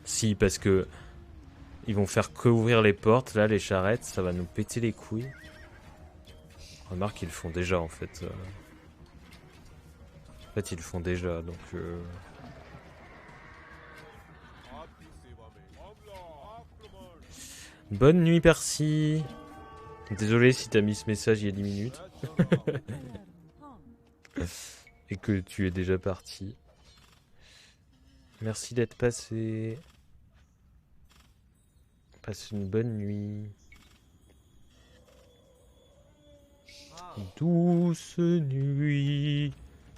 Si, parce que ils vont faire que ouvrir les portes, là, les charrettes, ça va nous péter les couilles. Remarque, ils le font déjà en fait. En fait, ils le font déjà, donc... Bonne nuit, Percy. Désolé si t'as mis ce message il y a 10 minutes. Et que tu es déjà parti. Merci d'être passé. Passe une bonne nuit. Douce nuit.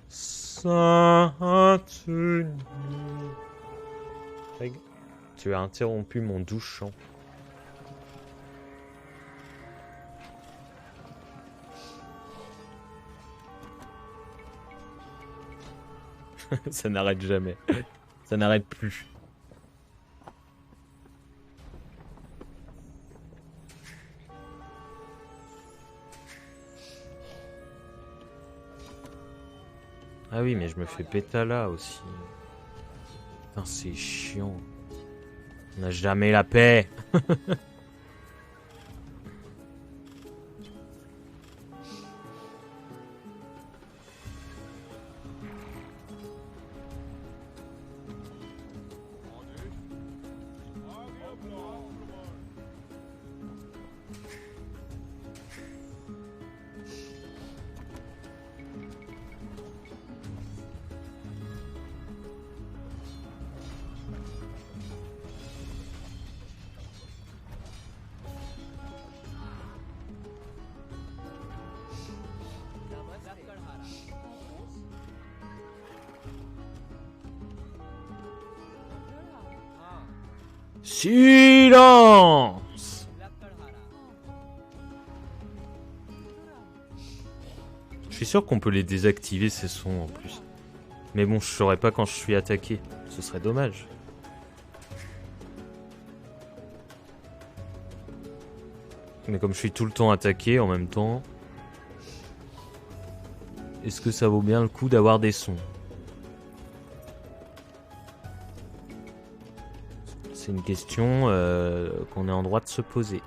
Sainte nuit. Tu as interrompu mon doux chant. Ça n'arrête jamais. Ça n'arrête plus. Ah oui, mais je me fais pétala aussi. Putain, c'est chiant. On n'a jamais la paix. Silence! Je suis sûr qu'on peut les désactiver ces sons en plus. Mais bon, je saurais pas quand je suis attaqué. Ce serait dommage. Mais comme je suis tout le temps attaqué en même temps, est-ce que ça vaut bien le coup d'avoir des sons? C'est une question qu'on est en droit de se poser.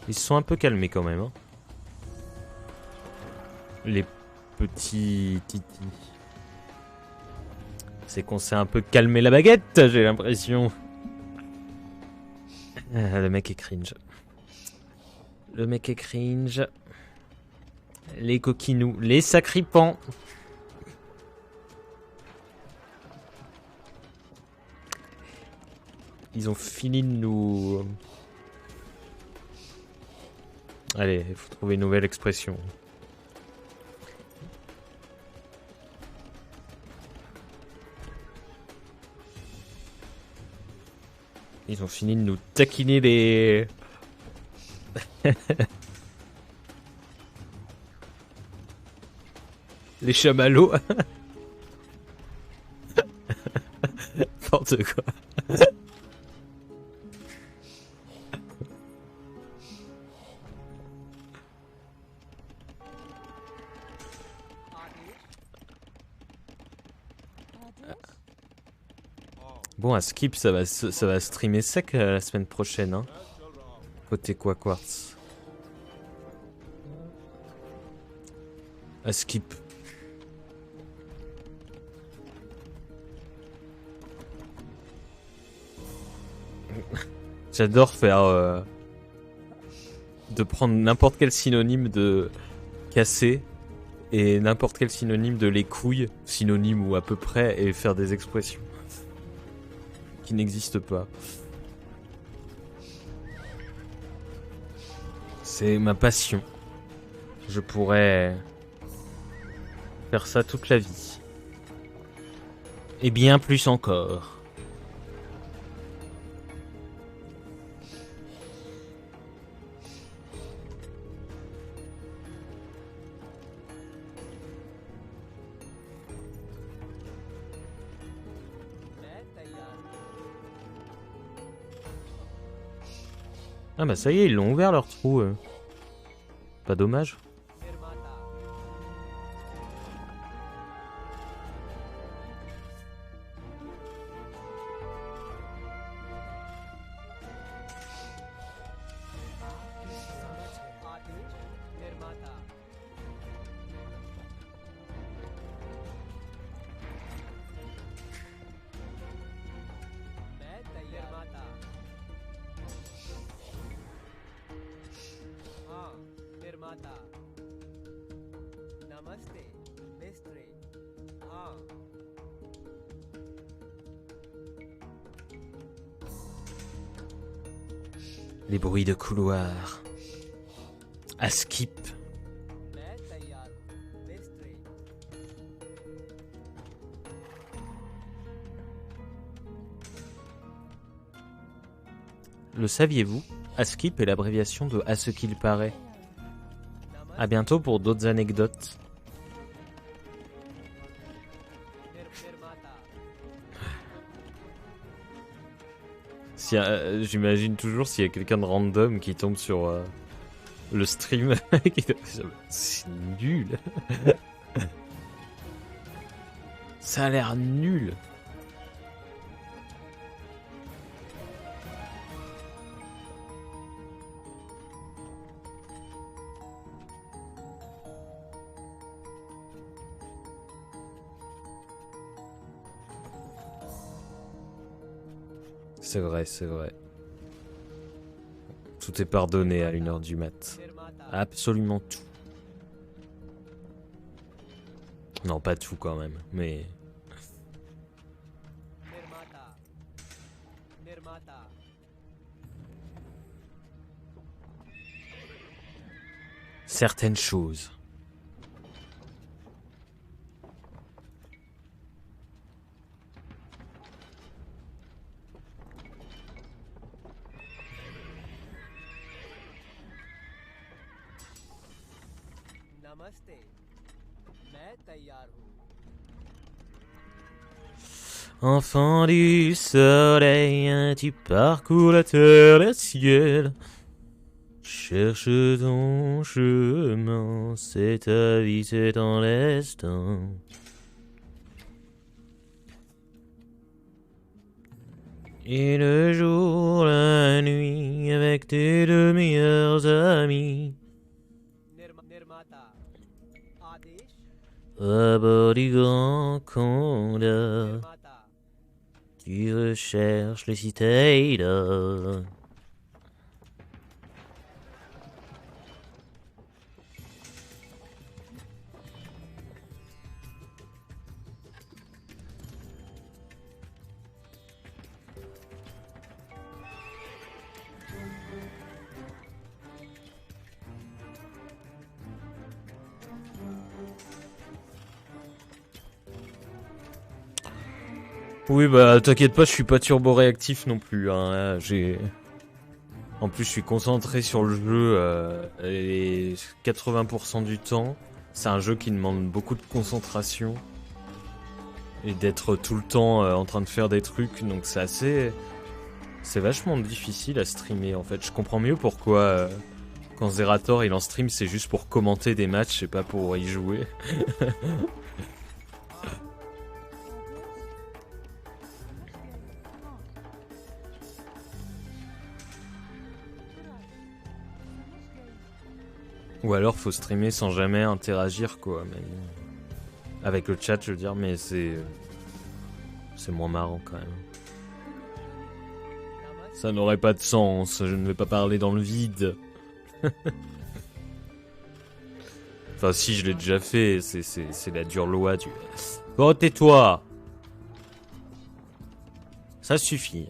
Ils se sont un peu calmés quand même. Hein. Les petits titis. C'est qu'on s'est un peu calmé la baguette, j'ai l'impression. Le mec est cringe. Le mec est cringe. Les coquinous, les sacripants. Ils ont fini de nous... Allez, il faut trouver une nouvelle expression. Ils ont fini de nous taquiner les... les chamallows. N'importe quoi. Bon, à Skip, ça va streamer sec la semaine prochaine, hein. Côté quoi, Quartz. À Skip. J'adore faire... de prendre n'importe quel synonyme de casser et n'importe quel synonyme de les couilles, synonyme ou à peu près, et faire des expressions qui n'existe pas. C'est ma passion. Je pourrais faire ça toute la vie. Et bien plus encore. Ah bah ça y est, ils l'ont ouvert leur trou. Pas dommage. Les bruits de couloir. À Skip. Le saviez-vous? Askip est l'abréviation de à ce qu'il paraît. À bientôt pour d'autres anecdotes. Si, j'imagine toujours s'il y a quelqu'un de random qui tombe sur le stream. C'est nul. Ça a l'air nul. C'est vrai, c'est vrai. Tout est pardonné à 1h du mat. Absolument tout. Non, pas tout quand même, mais... Nirmata. Nirmata. certaines choses. नमस्ते मैं तैयार हूँ Enfant du soleil, tu parcours la terre, le ciel. Cherche ton chemin, c'est ta vie, c'est ton destin. Et le jour, la nuit, avec tes 2 meilleurs amis. निर्माता आदेश À bord du grand Conda, निर्माता tu recherches le citadin. Oui, bah t'inquiète pas, je suis pas turbo-réactif non plus. Hein. Là, en plus, je suis concentré sur le jeu et 80% du temps. C'est un jeu qui demande beaucoup de concentration et d'être tout le temps en train de faire des trucs. Donc c'est assez... C'est vachement difficile à streamer en fait. Je comprends mieux pourquoi quand Zerator il en stream, c'est juste pour commenter des matchs et pas pour y jouer. Ou alors faut streamer sans jamais interagir quoi. Mais... Avec le chat je veux dire, mais c'est moins marrant quand même. Ça n'aurait pas de sens, je ne vais pas parler dans le vide. Enfin si, je l'ai déjà fait, c'est la dure loi du... Bon, tais-toi. Ça suffit.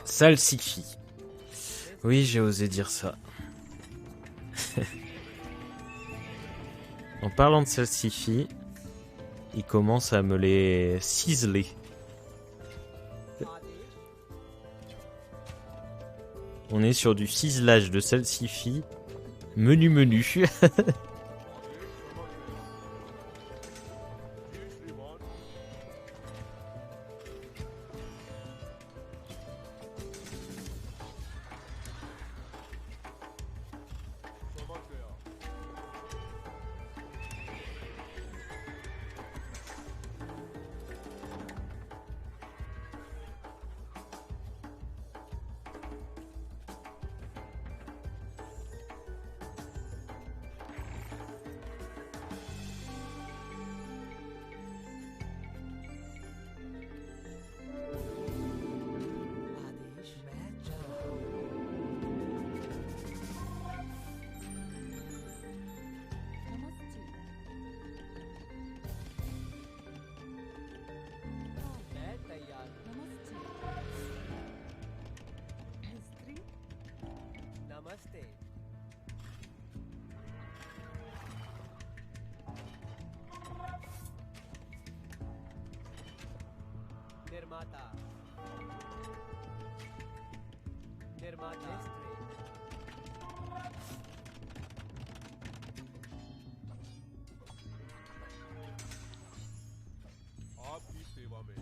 Salsifi. Oui, j'ai osé dire ça. En parlant de salsifi, il commence à me les ciseler. On est sur du ciselage de salsifi. Menu. आदेश मैं चला Namaste. मैं तैयार हूँ Namaste. History. नमस्ते निर्माता निर्माता आपकी सेवा में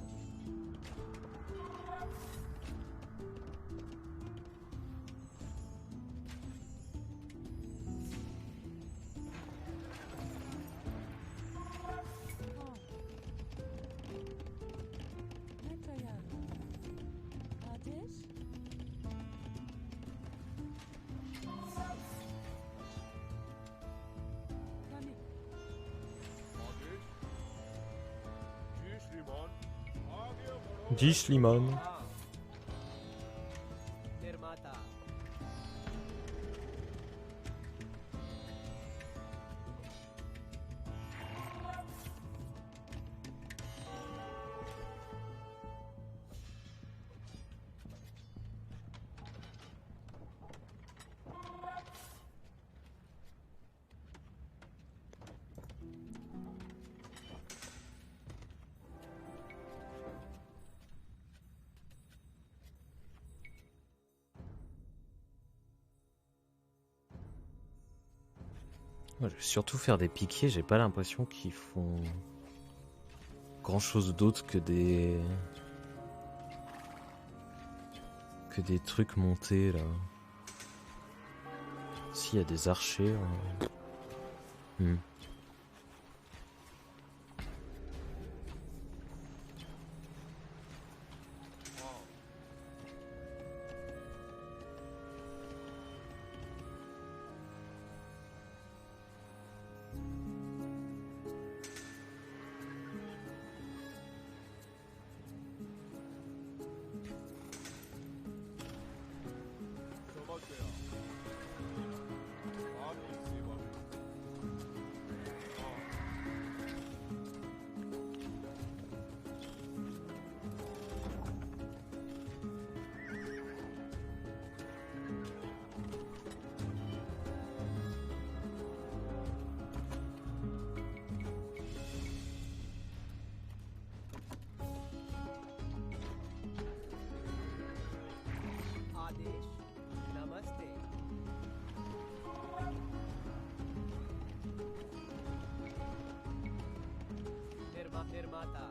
Dis Slimane. Nirmata. Moi, je vais surtout faire des piquets, j'ai pas l'impression qu'ils font grand chose d'autre que des trucs montés là. S'il y a des archers. Hmm. Adesh. Namaste. Nirmata.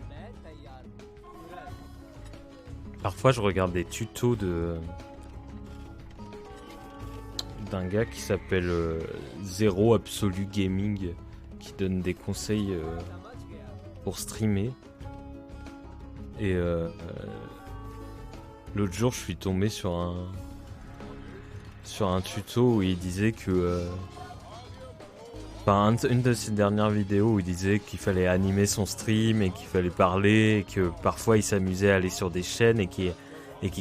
मैं तैयार हूँ। तुरंत। Parfois, je regarde des tutos d'un gars qui s'appelle Zero Absolu Gaming, qui donne des conseils समझ गया। pour streamer. Et l'autre jour, je suis tombé sur un tuto où il disait que enfin, une de ses dernières vidéos où il disait qu'il fallait animer son stream et qu'il fallait parler, et que parfois il s'amusait à aller sur des chaînes et qu'il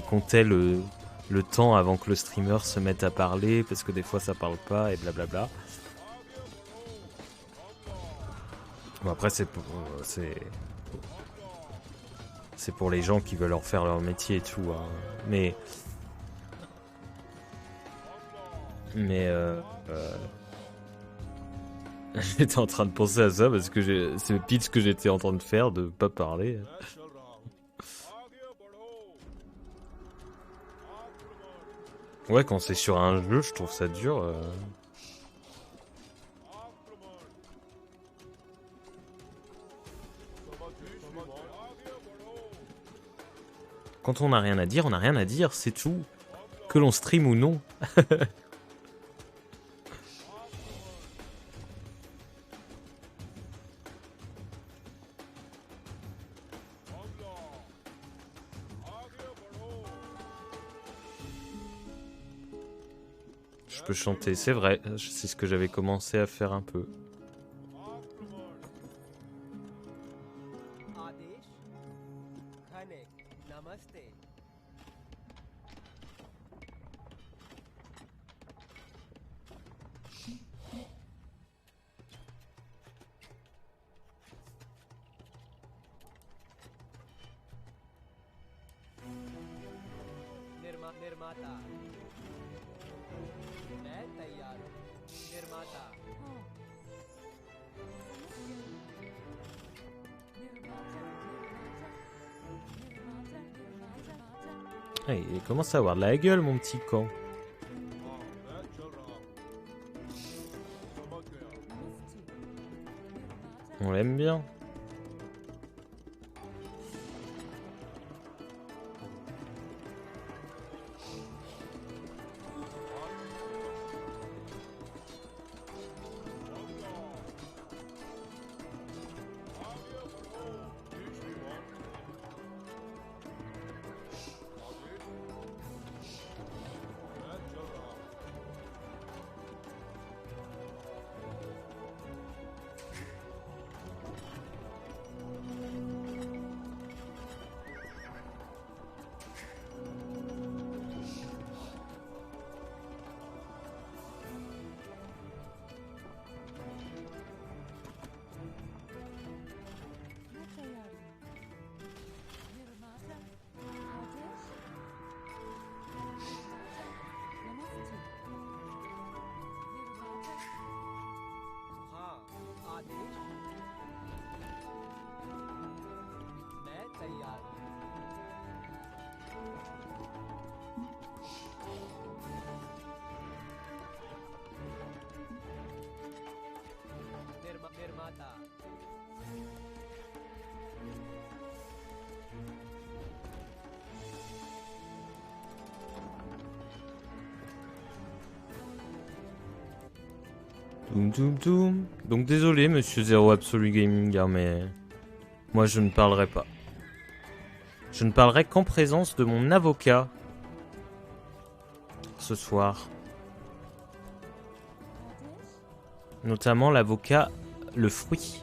comptait le temps avant que le streamer se mette à parler parce que des fois ça parle pas et blablabla. Bon, après c'est pour les gens qui veulent en faire leur métier et tout, hein. Mais j'étais en train de penser à ça parce que c'est le pitch que j'étais en train de faire, de pas parler. Ouais, quand c'est sur un jeu, je trouve ça dur. Quand on n'a rien à dire, on n'a rien à dire, c'est tout. Que l'on stream ou non. Je peux chanter, c'est vrai. C'est ce que j'avais commencé à faire un peu. आदेश खनिक नमस्ते निर्माता मैं तैयार हूँ निर्माता Ah, il commence à avoir de la gueule, mon petit camp. On l'aime bien. متى يعلم؟ نرماتا آتش نمستي نرماتا हाँ आदेश मैं तैयार हूँ निर्माता Toum toum toum. Donc désolé monsieur Zero Absolu Gaming, hein, mais moi je ne parlerai pas. Je ne parlerai qu'en présence de mon avocat ce soir. آتش Notamment l'avocat, le fruit.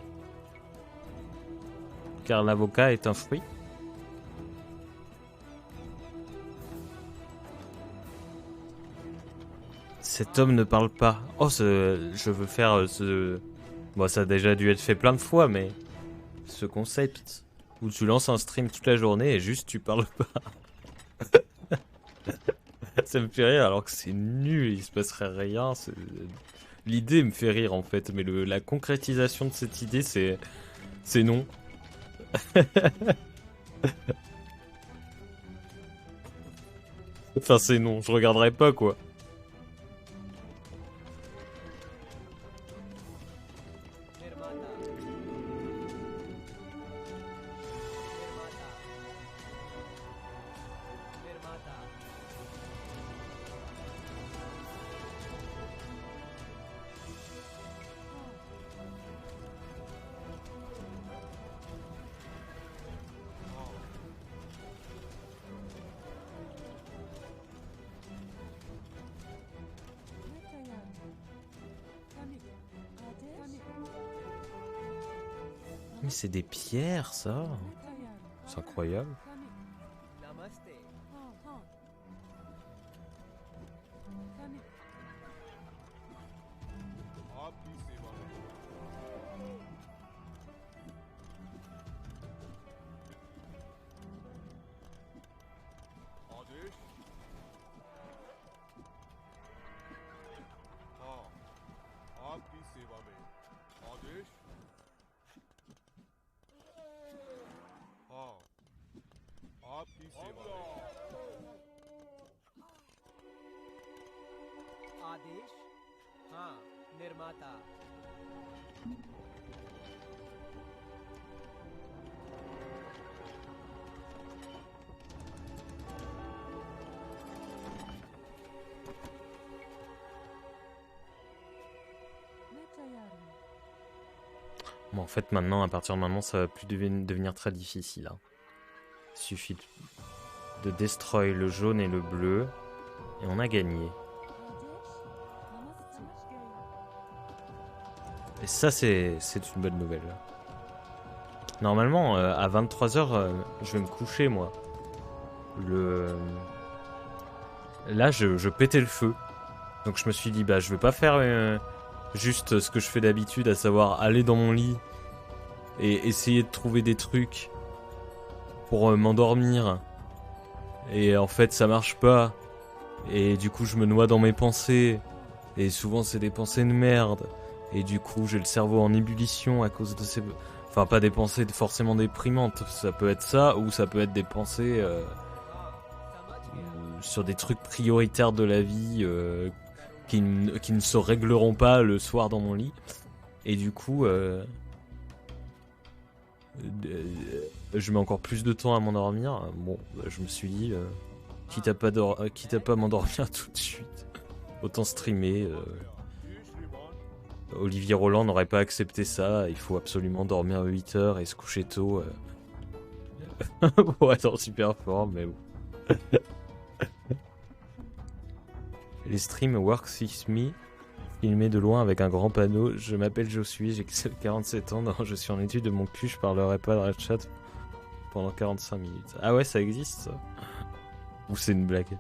Car l'avocat est un fruit. Cet homme ne parle pas. Oh, je veux faire ce... Bon, ça a déjà dû être fait plein de fois, mais... Ce concept où tu lances un stream toute la journée et juste tu parles pas. Ça me fait rire alors que c'est nul, il se passerait rien. L'idée me fait rire en fait, mais la concrétisation de cette idée, c'est non. Enfin, c'est non, je regarderai pas quoi. निर्माता निर्माता निर्माता متى يعلم؟ فمي آتش Mais c'est des pierres ça. متى يعلم؟ C'est incroyable. فمي नमस्ते ها ها فمي आपकी सेवा में आदेश हाँ आपकी सेवा में आदेश हाँ आपकी सेवा में आदेश हाँ निर्माता متى يعلم؟ Bon, en fait, maintenant, à partir de maintenant, ça va plus devenir très difficile. Hein. Il suffit de destroy le jaune et le bleu. Et on a gagné. آتش نمستي Et ça, c'est une bonne nouvelle. Normalement, à 23h, je vais me coucher, moi. Là, je pétais le feu. Donc je me suis dit, bah, je vais pas faire juste ce que je fais d'habitude, à savoir aller dans mon lit et essayer de trouver des trucs pour m'endormir. Et en fait, ça marche pas. Et du coup, je me noie dans mes pensées. Et souvent, c'est des pensées de merde. Et du coup, j'ai le cerveau en ébullition à cause de ces... Enfin, pas des pensées forcément déprimantes. Ça peut être ça, ou ça peut être des pensées sur des trucs prioritaires de la vie qui ne se régleront pas le soir dans mon lit. Et du coup, je mets encore plus de temps à m'endormir. Bon, bah, je me suis dit, quitte à pas m'endormir tout de suite, autant streamer. Olivier Roland n'aurait pas accepté ça. Il faut absolument dormir 8 heures et se coucher tôt pour être en super forme. Mais bon. Les streams Work With Me, filmés de loin avec un grand panneau. Je m'appelle Josui, j'ai 47 ans. Non, je suis en étude de mon cul, je parlerai pas dans le chat pendant 45 minutes. Ah ouais, ça existe ça? Ou c'est une blague?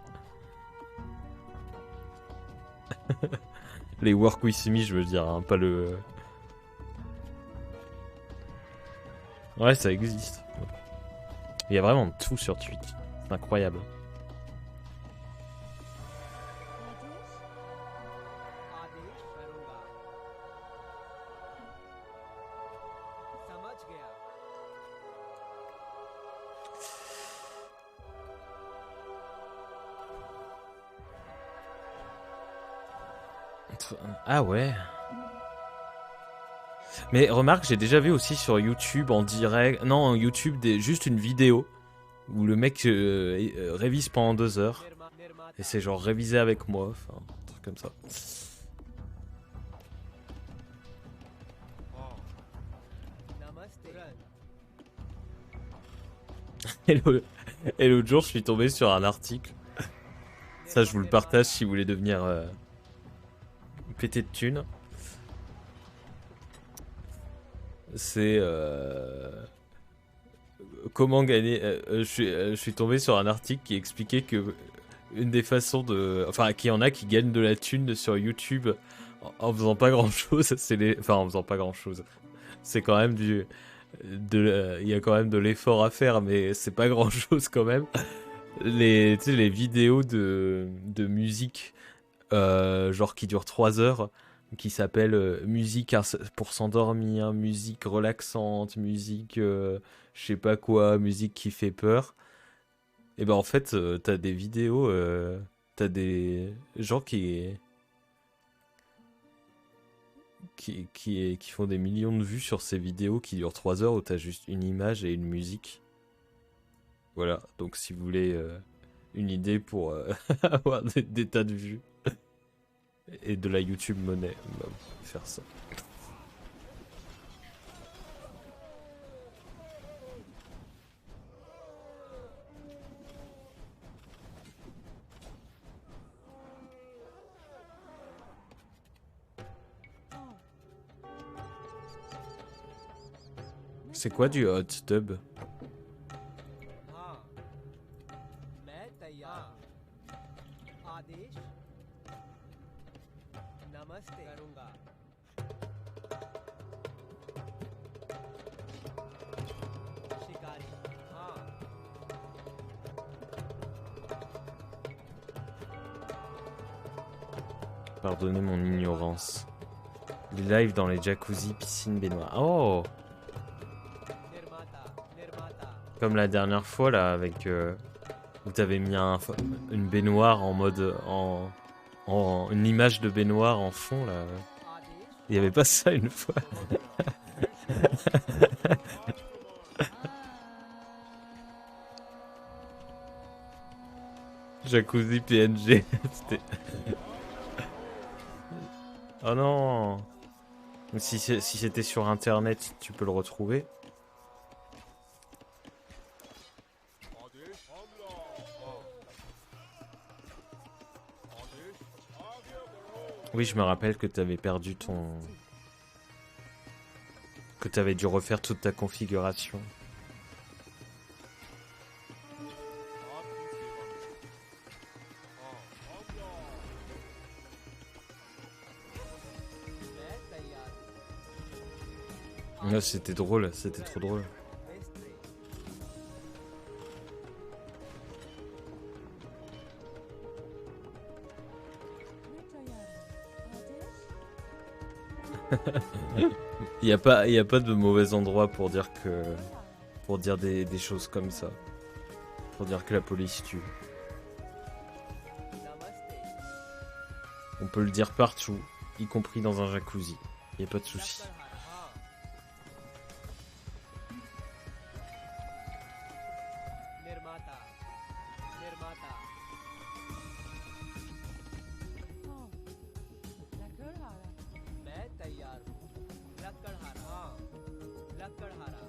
Les Work With Me, je veux dire, hein, pas le... Ouais, ça existe. Il y a vraiment tout sur Twitch. C'est incroyable. आदेश आदेश करूंगा समझ गया Ah ouais. Mais remarque, j'ai déjà vu aussi sur YouTube en direct... Non, en YouTube, juste une vidéo où le mec révise pendant 2 heures. Et c'est genre révisé avec moi, enfin, un truc comme ça. नमस्ते Et l'autre jour, je suis tombé sur un article. Ça, je vous le partage si vous voulez devenir pété de thunes. C'est comment gagner. Je suis tombé sur un article qui expliquait que une des façons de, enfin, qu'il y en a qui gagnent de la thune sur YouTube en faisant pas grand chose. Enfin, en faisant pas grand chose. C'est quand même il y a quand même de l'effort à faire, mais c'est pas grand chose quand même. Tu sais, les vidéos de musique, genre qui durent 3 heures, qui s'appellent musique pour s'endormir, musique relaxante, musique je sais pas quoi, musique qui fait peur. Et ben en fait, t'as des vidéos, t'as des gens qui font des millions de vues sur ces vidéos qui durent 3 heures où t'as juste une image et une musique. Voilà, donc si vous voulez une idée pour avoir des tas de vues et de la YouTube monnaie, bah, vous pouvez faire ça. C'est quoi du hot tub? हाँ मैं तैयार आदेश नमस्ते करूंगा शिकारी हाँ Pardonnez mon ignorance. Les lives dans les jacuzzi, piscine, baignoire. Oh! निर्माता निर्माता Comme la dernière fois là avec où t'avais mis une baignoire en mode une image de baignoire en fond là. आदेश Il y avait pas ça une fois. Jacuzzi PNG. C'était- Oh non. Si c'était sur internet, tu peux le retrouver. आदेश हमला आदेश आगे बढ़ो Oui, je me rappelle que t'avais perdu que t'avais dû refaire toute ta configuration. मैं तैयार Là, c'était drôle, c'était trop drôle. मिस्त्री आदेश Il y a pas de mauvais endroit pour dire des choses comme ça. Pour dire que la police tue. नमस्ते On peut le dire partout, y compris dans un jacuzzi. Y a pas de souci. नक्करहार हाँ लक्कड़हारा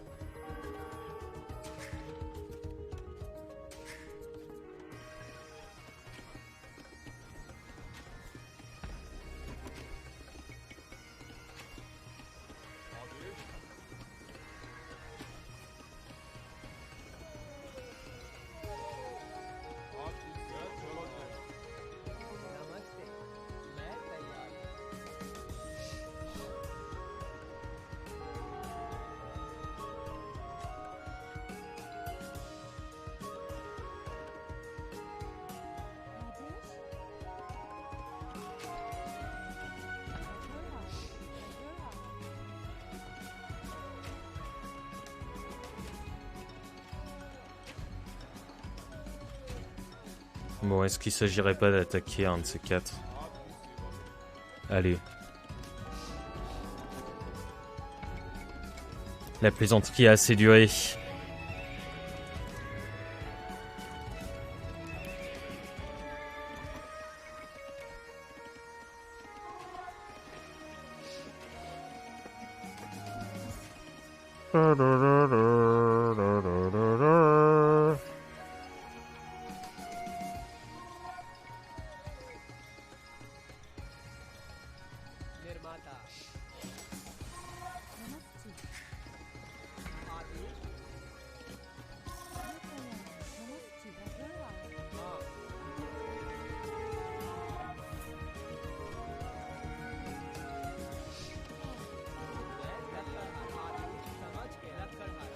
आदेश आपकी जय चलो नमस्ते मैं तैयार हूँ Bon, est-ce qu'il s'agirait pas d'attaquer un de ces quatre? Allez. La plaisanterie a assez duré. निर्माता आदेश हाँ मैं लक्कड़हारा आदेश समझ के लक्कड़हारा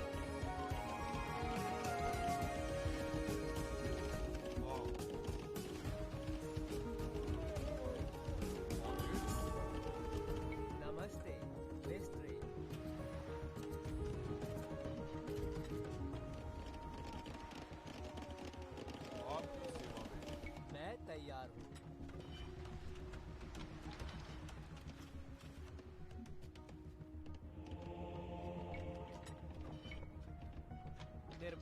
नमस्ते मिस्त्री आपकी सेवा में मैं तैयार हूँ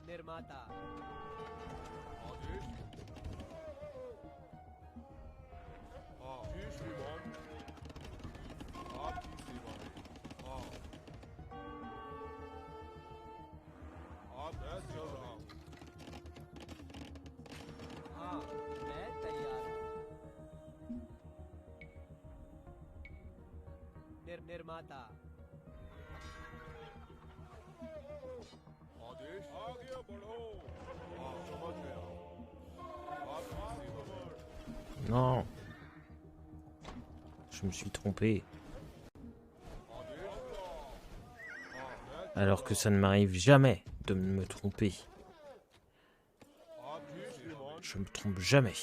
निर्माता आदेश हाँ जी श्रीमान आपकी सेवा में हाँ आप मैं चल रहा हूँ हाँ मैं तैयार हूँ निर्माता आदेश आगे बढ़ो हाँ समझ गया आपकी सेवा में Non. Je me suis trompé. आदेश हाँ मैं Alors que ça ne m'arrive jamais de me tromper. आप जी श्रीमान Je me trompe jamais.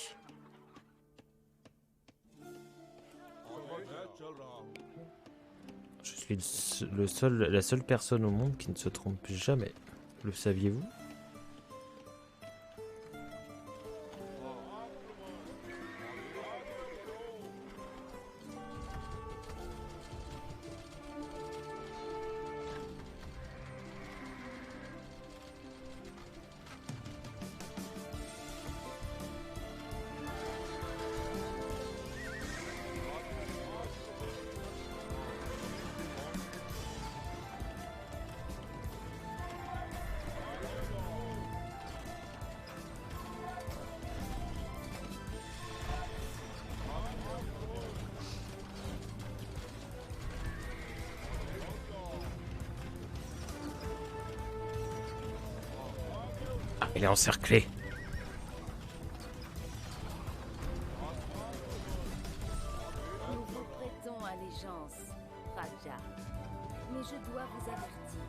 मैं चल रहा हूँ Je suis la seule personne au monde qui ne se trompe jamais. Le saviez-vous? Il est encerclé. Nous vous prêtons allégeance, Raja. Mais je dois vous avertir.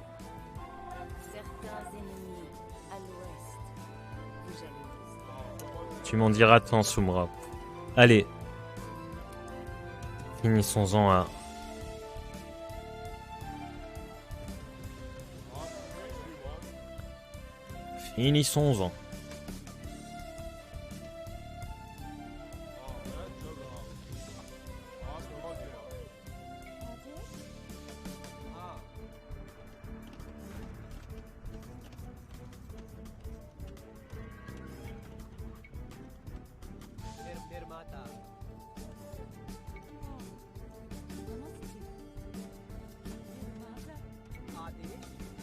Certains ennemis à l'ouest vous jalousent. Tu m'en diras tant, Soumra. Allez. Finissons-en à... Finissons-en. हाँ निर्माता आदेश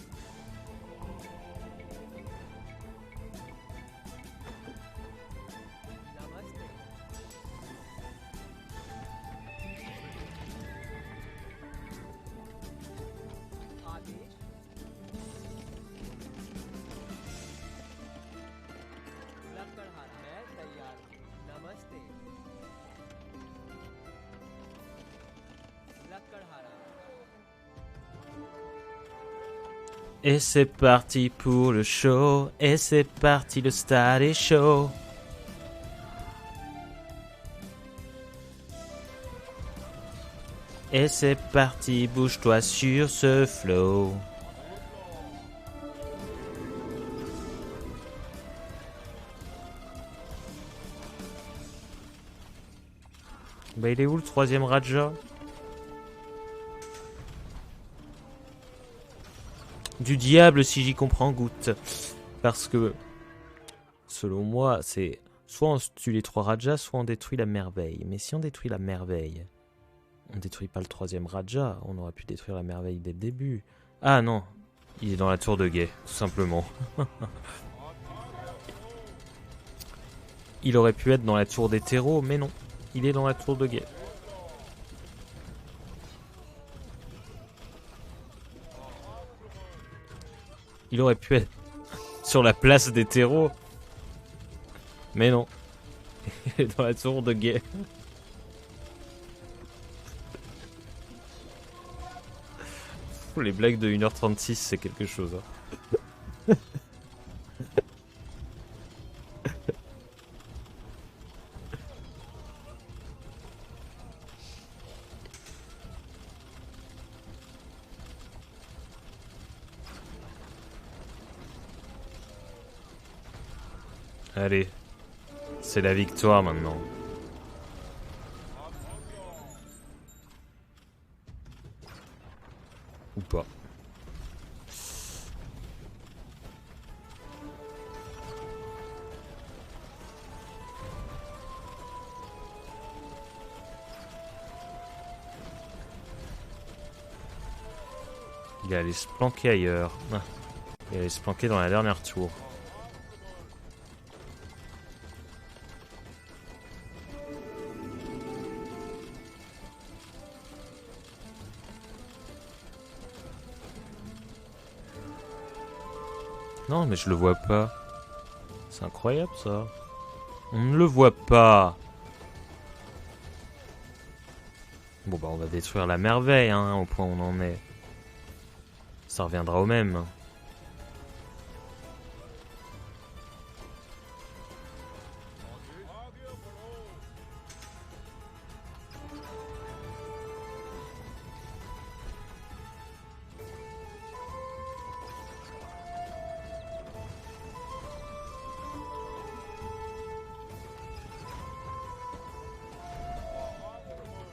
कर हारा। Et c'est parti pour le show. Et c'est parti, le stade est chaud. Et c'est parti, bouge-toi sur ce flow. Bah il est où le troisième Raja? Du diable si j'y comprends goutte. Parce que, selon moi, c'est soit on tue les trois Rajas, soit on détruit la merveille. Mais si on détruit la merveille, on détruit pas le troisième Raja, on aurait pu détruire la merveille dès le début. Ah non, il est dans la tour de guet, tout simplement. Il aurait pu être dans la tour des terreaux, mais non, il est dans la tour de guet. Il aurait pu être sur la place des terreaux, mais non, il est dans la tour de guet. Les blagues de 1h36, c'est quelque chose. Hein. Allez, c'est la victoire maintenant. Ou pas. Il est allé se planquer ailleurs. Ah. Il est allé se planquer dans la dernière tour. Non, mais je le vois pas. C'est incroyable ça. On ne le voit pas. Bon bah on va détruire la merveille hein, au point où on en est. Ça reviendra au même.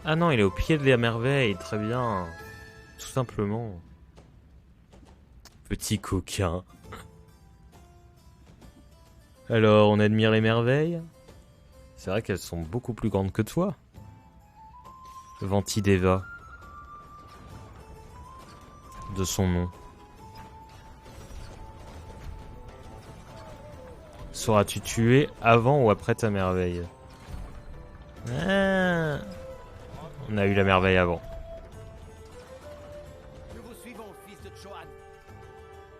Ah non, il est au pied de la merveille, très bien. Tout simplement. Petit coquin. Alors, on admire les merveilles. C'est vrai qu'elles sont beaucoup plus grandes que toi. Ventideva. De son nom. Sauras-tu tuer avant ou après ta merveille? Ah. On a eu la merveille avant. Nous vous suivons, fils de Chohan.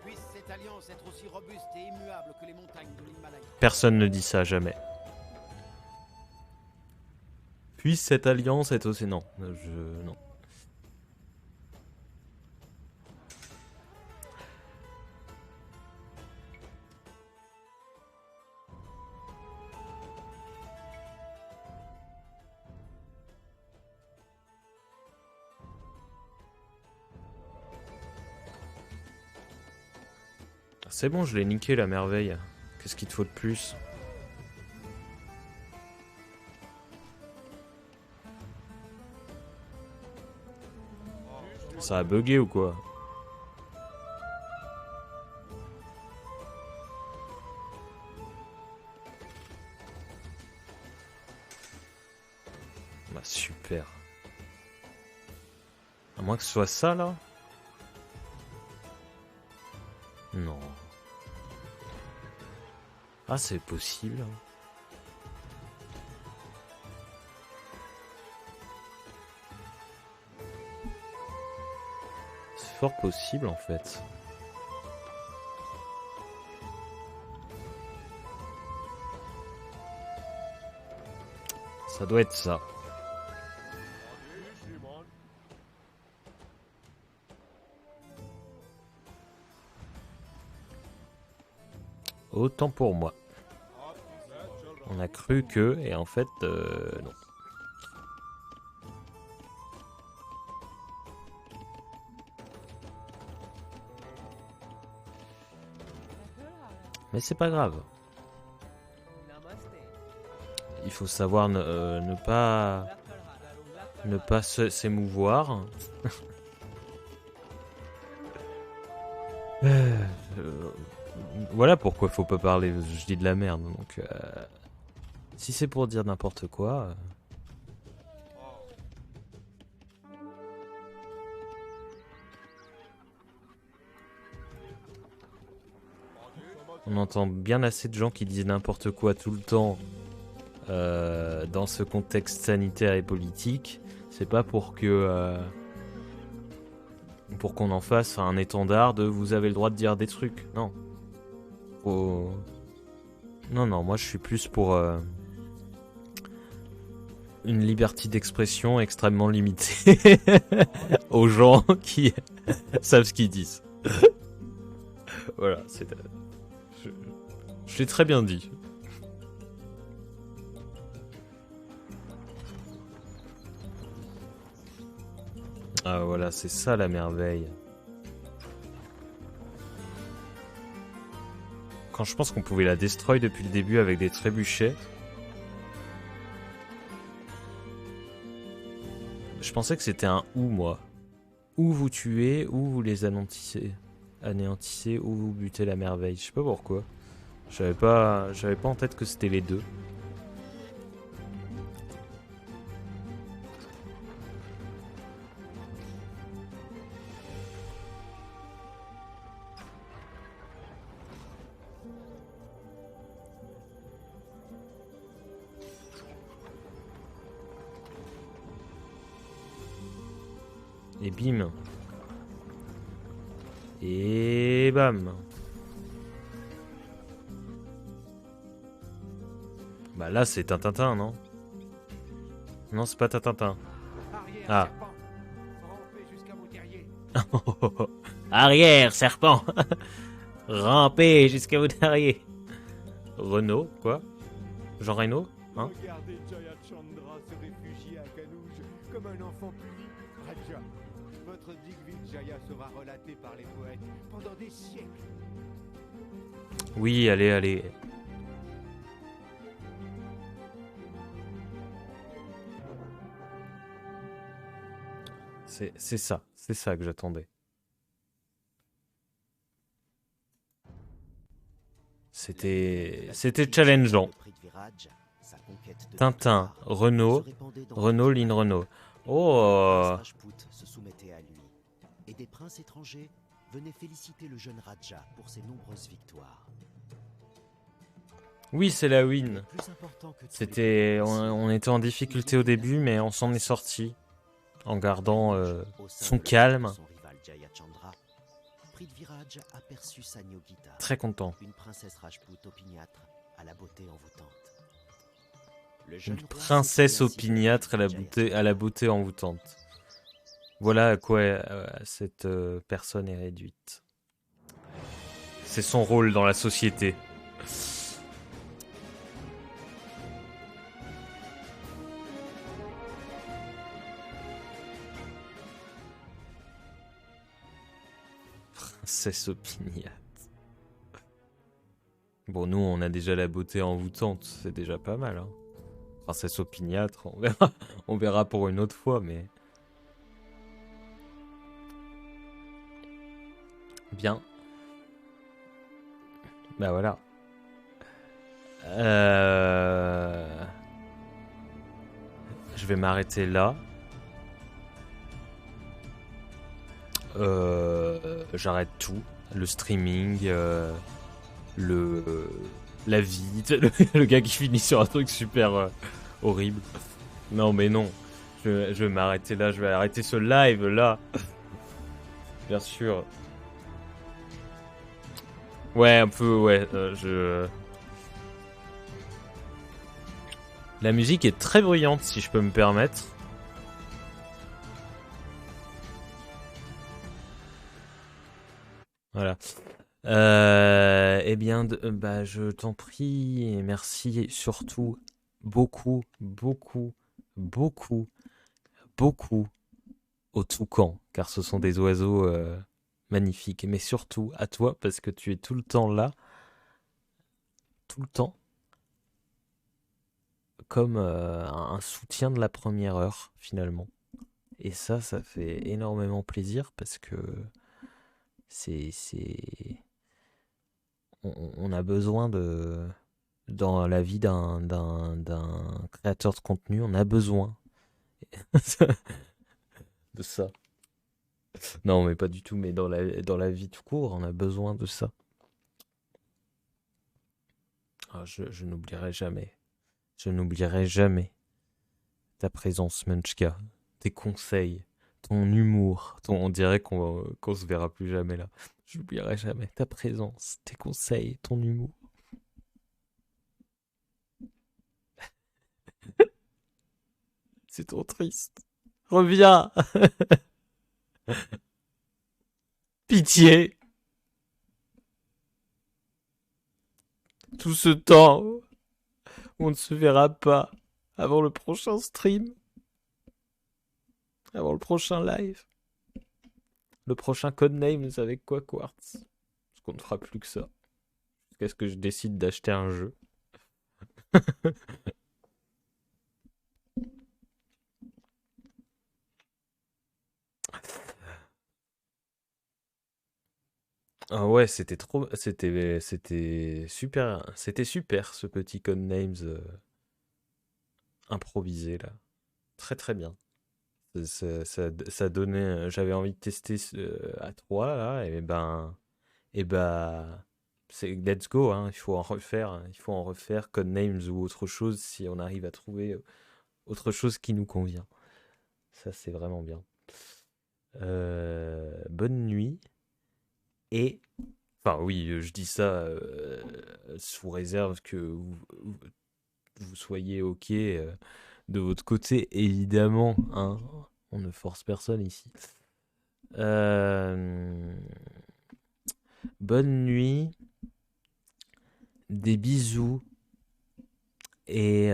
Puisse cette alliance être aussi robuste et immuable que les montagnes de l'Himalaya. Personne ne dit ça, jamais. Puisse cette alliance être aussi... Non, non. C'est bon, je l'ai niqué la merveille. Qu'est-ce qu'il te faut de plus? Ça a bugué ou quoi? Bah super. À moins que ce soit ça là? Non. Ah c'est possible. C'est fort possible en fait. Ça doit être ça. Autant pour moi. On a cru que, et en fait, non. Mais c'est pas grave. Il faut savoir ne pas s'émouvoir. Voilà pourquoi faut pas parler. Je dis de la merde. Donc, si c'est pour dire n'importe quoi. On entend bien assez de gens qui disent n'importe quoi tout le temps dans ce contexte sanitaire et politique. C'est pas pour que pour qu'on en fasse un étendard de vous avez le droit de dire des trucs. Non. Non, moi je suis plus pour une liberté d'expression extrêmement limitée aux gens qui savent ce qu'ils disent. Voilà, je l'ai très bien dit. Ah voilà, c'est ça la merveille. Quand je pense qu'on pouvait la destroy depuis le début avec des trébuchets. Je pensais que c'était un ou moi. Ou vous tuez, ou vous les anéantissez, ou vous butez la merveille. Je sais pas pourquoi. J'avais pas en tête que c'était les deux. Et bim. Et bam. Bah là c'est Tintin, non? Non, c'est pas Tintin. Ah. Arrière, serpent. Rampez jusqu'à vos terriers. Renault, quoi? Jean Reno? Hein? Regardez Jayachandra se réfugier à Kanouj comme un enfant puni. Raja, votre Digvijaya sera relaté par les poètes pendant des siècles. Oui, allez. C'est ça que j'attendais. C'était challengeant. Tintin, Renault, Lynn Renault. Oh. Se soumettait à lui, et des princes étrangers venaient féliciter le jeune Raja pour ses nombreuses victoires. Oui, c'est la win. C'était, on était en difficulté au début, mais on s'en est sorti en gardant son calme. Prithviraj aperçut Sanyogita, très content. Une princesse Rajput opiniâtre à la beauté envoûtante. Une princesse opiniâtre à la beauté envoûtante. Voilà à quoi cette personne est réduite. C'est son rôle dans la société. Princesse opiniâtre. Bon, nous, on a déjà la beauté envoûtante, c'est déjà pas mal. Hein. Princesse opiniâtre, on verra pour une autre fois, mais... Bien. Bah voilà. Je vais m'arrêter là. J'arrête tout. Le streaming, la vie, le gars qui finit sur un truc super horrible. Non mais non, je vais m'arrêter là, je vais arrêter ce live là. Bien sûr. Ouais, un peu, ouais, La musique est très bruyante, si je peux me permettre. Voilà. Eh bien, bah, je t'en prie et merci surtout beaucoup, beaucoup, beaucoup, beaucoup aux toucans, car ce sont des oiseaux magnifiques. Mais surtout à toi, parce que tu es tout le temps là, tout le temps, comme un soutien de la première heure, finalement. Et ça fait énormément plaisir parce que c'est... on a besoin de... Dans la vie d'un créateur de contenu, on a besoin de ça. Non, mais pas du tout, mais dans la vie tout court, on a besoin de ça. Ah, je n'oublierai jamais. Je n'oublierai jamais ta présence, Munchka. Tes conseils, ton humour. On dirait qu'on se verra plus jamais là. Je n'oublierai jamais ta présence, tes conseils, ton humour. C'est trop triste. Reviens. Pitié. Tout ce temps où on ne se verra pas avant le prochain stream, avant le prochain live, le prochain Codenames avec quoi Quartz. Parce qu'on ne fera plus que ça. Qu'est-ce que je décide d'acheter un jeu? Ah ouais, c'était super ce petit Codenames improvisé là. Très très bien. Ça donnait, j'avais envie de tester à 3 là, et ben, c'est let's go, hein, il faut en refaire Codenames ou autre chose si on arrive à trouver autre chose qui nous convient. Ça c'est vraiment bien. Bonne nuit et, enfin oui, je dis ça sous réserve que vous soyez ok de votre côté, évidemment, hein. On ne force personne ici. Euh, Bonne nuit, des bisous et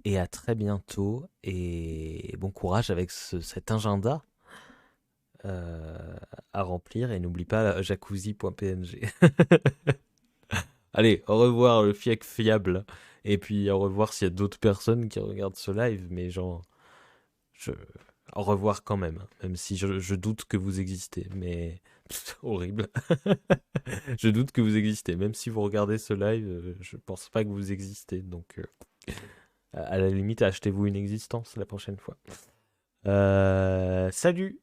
et à très bientôt. Et bon courage avec cet agenda euh, à remplir. Et n'oublie pas jacuzzi.png. Allez, au revoir le fiec fiable. Et puis au revoir s'il y a d'autres personnes qui regardent ce live. Mais genre, je... au revoir quand même. Même si je doute que vous existez. Mais horrible. Je doute que vous existez. Même si vous regardez ce live, je pense pas que vous existez. Donc, à la limite, achetez-vous une existence la prochaine fois. Salut!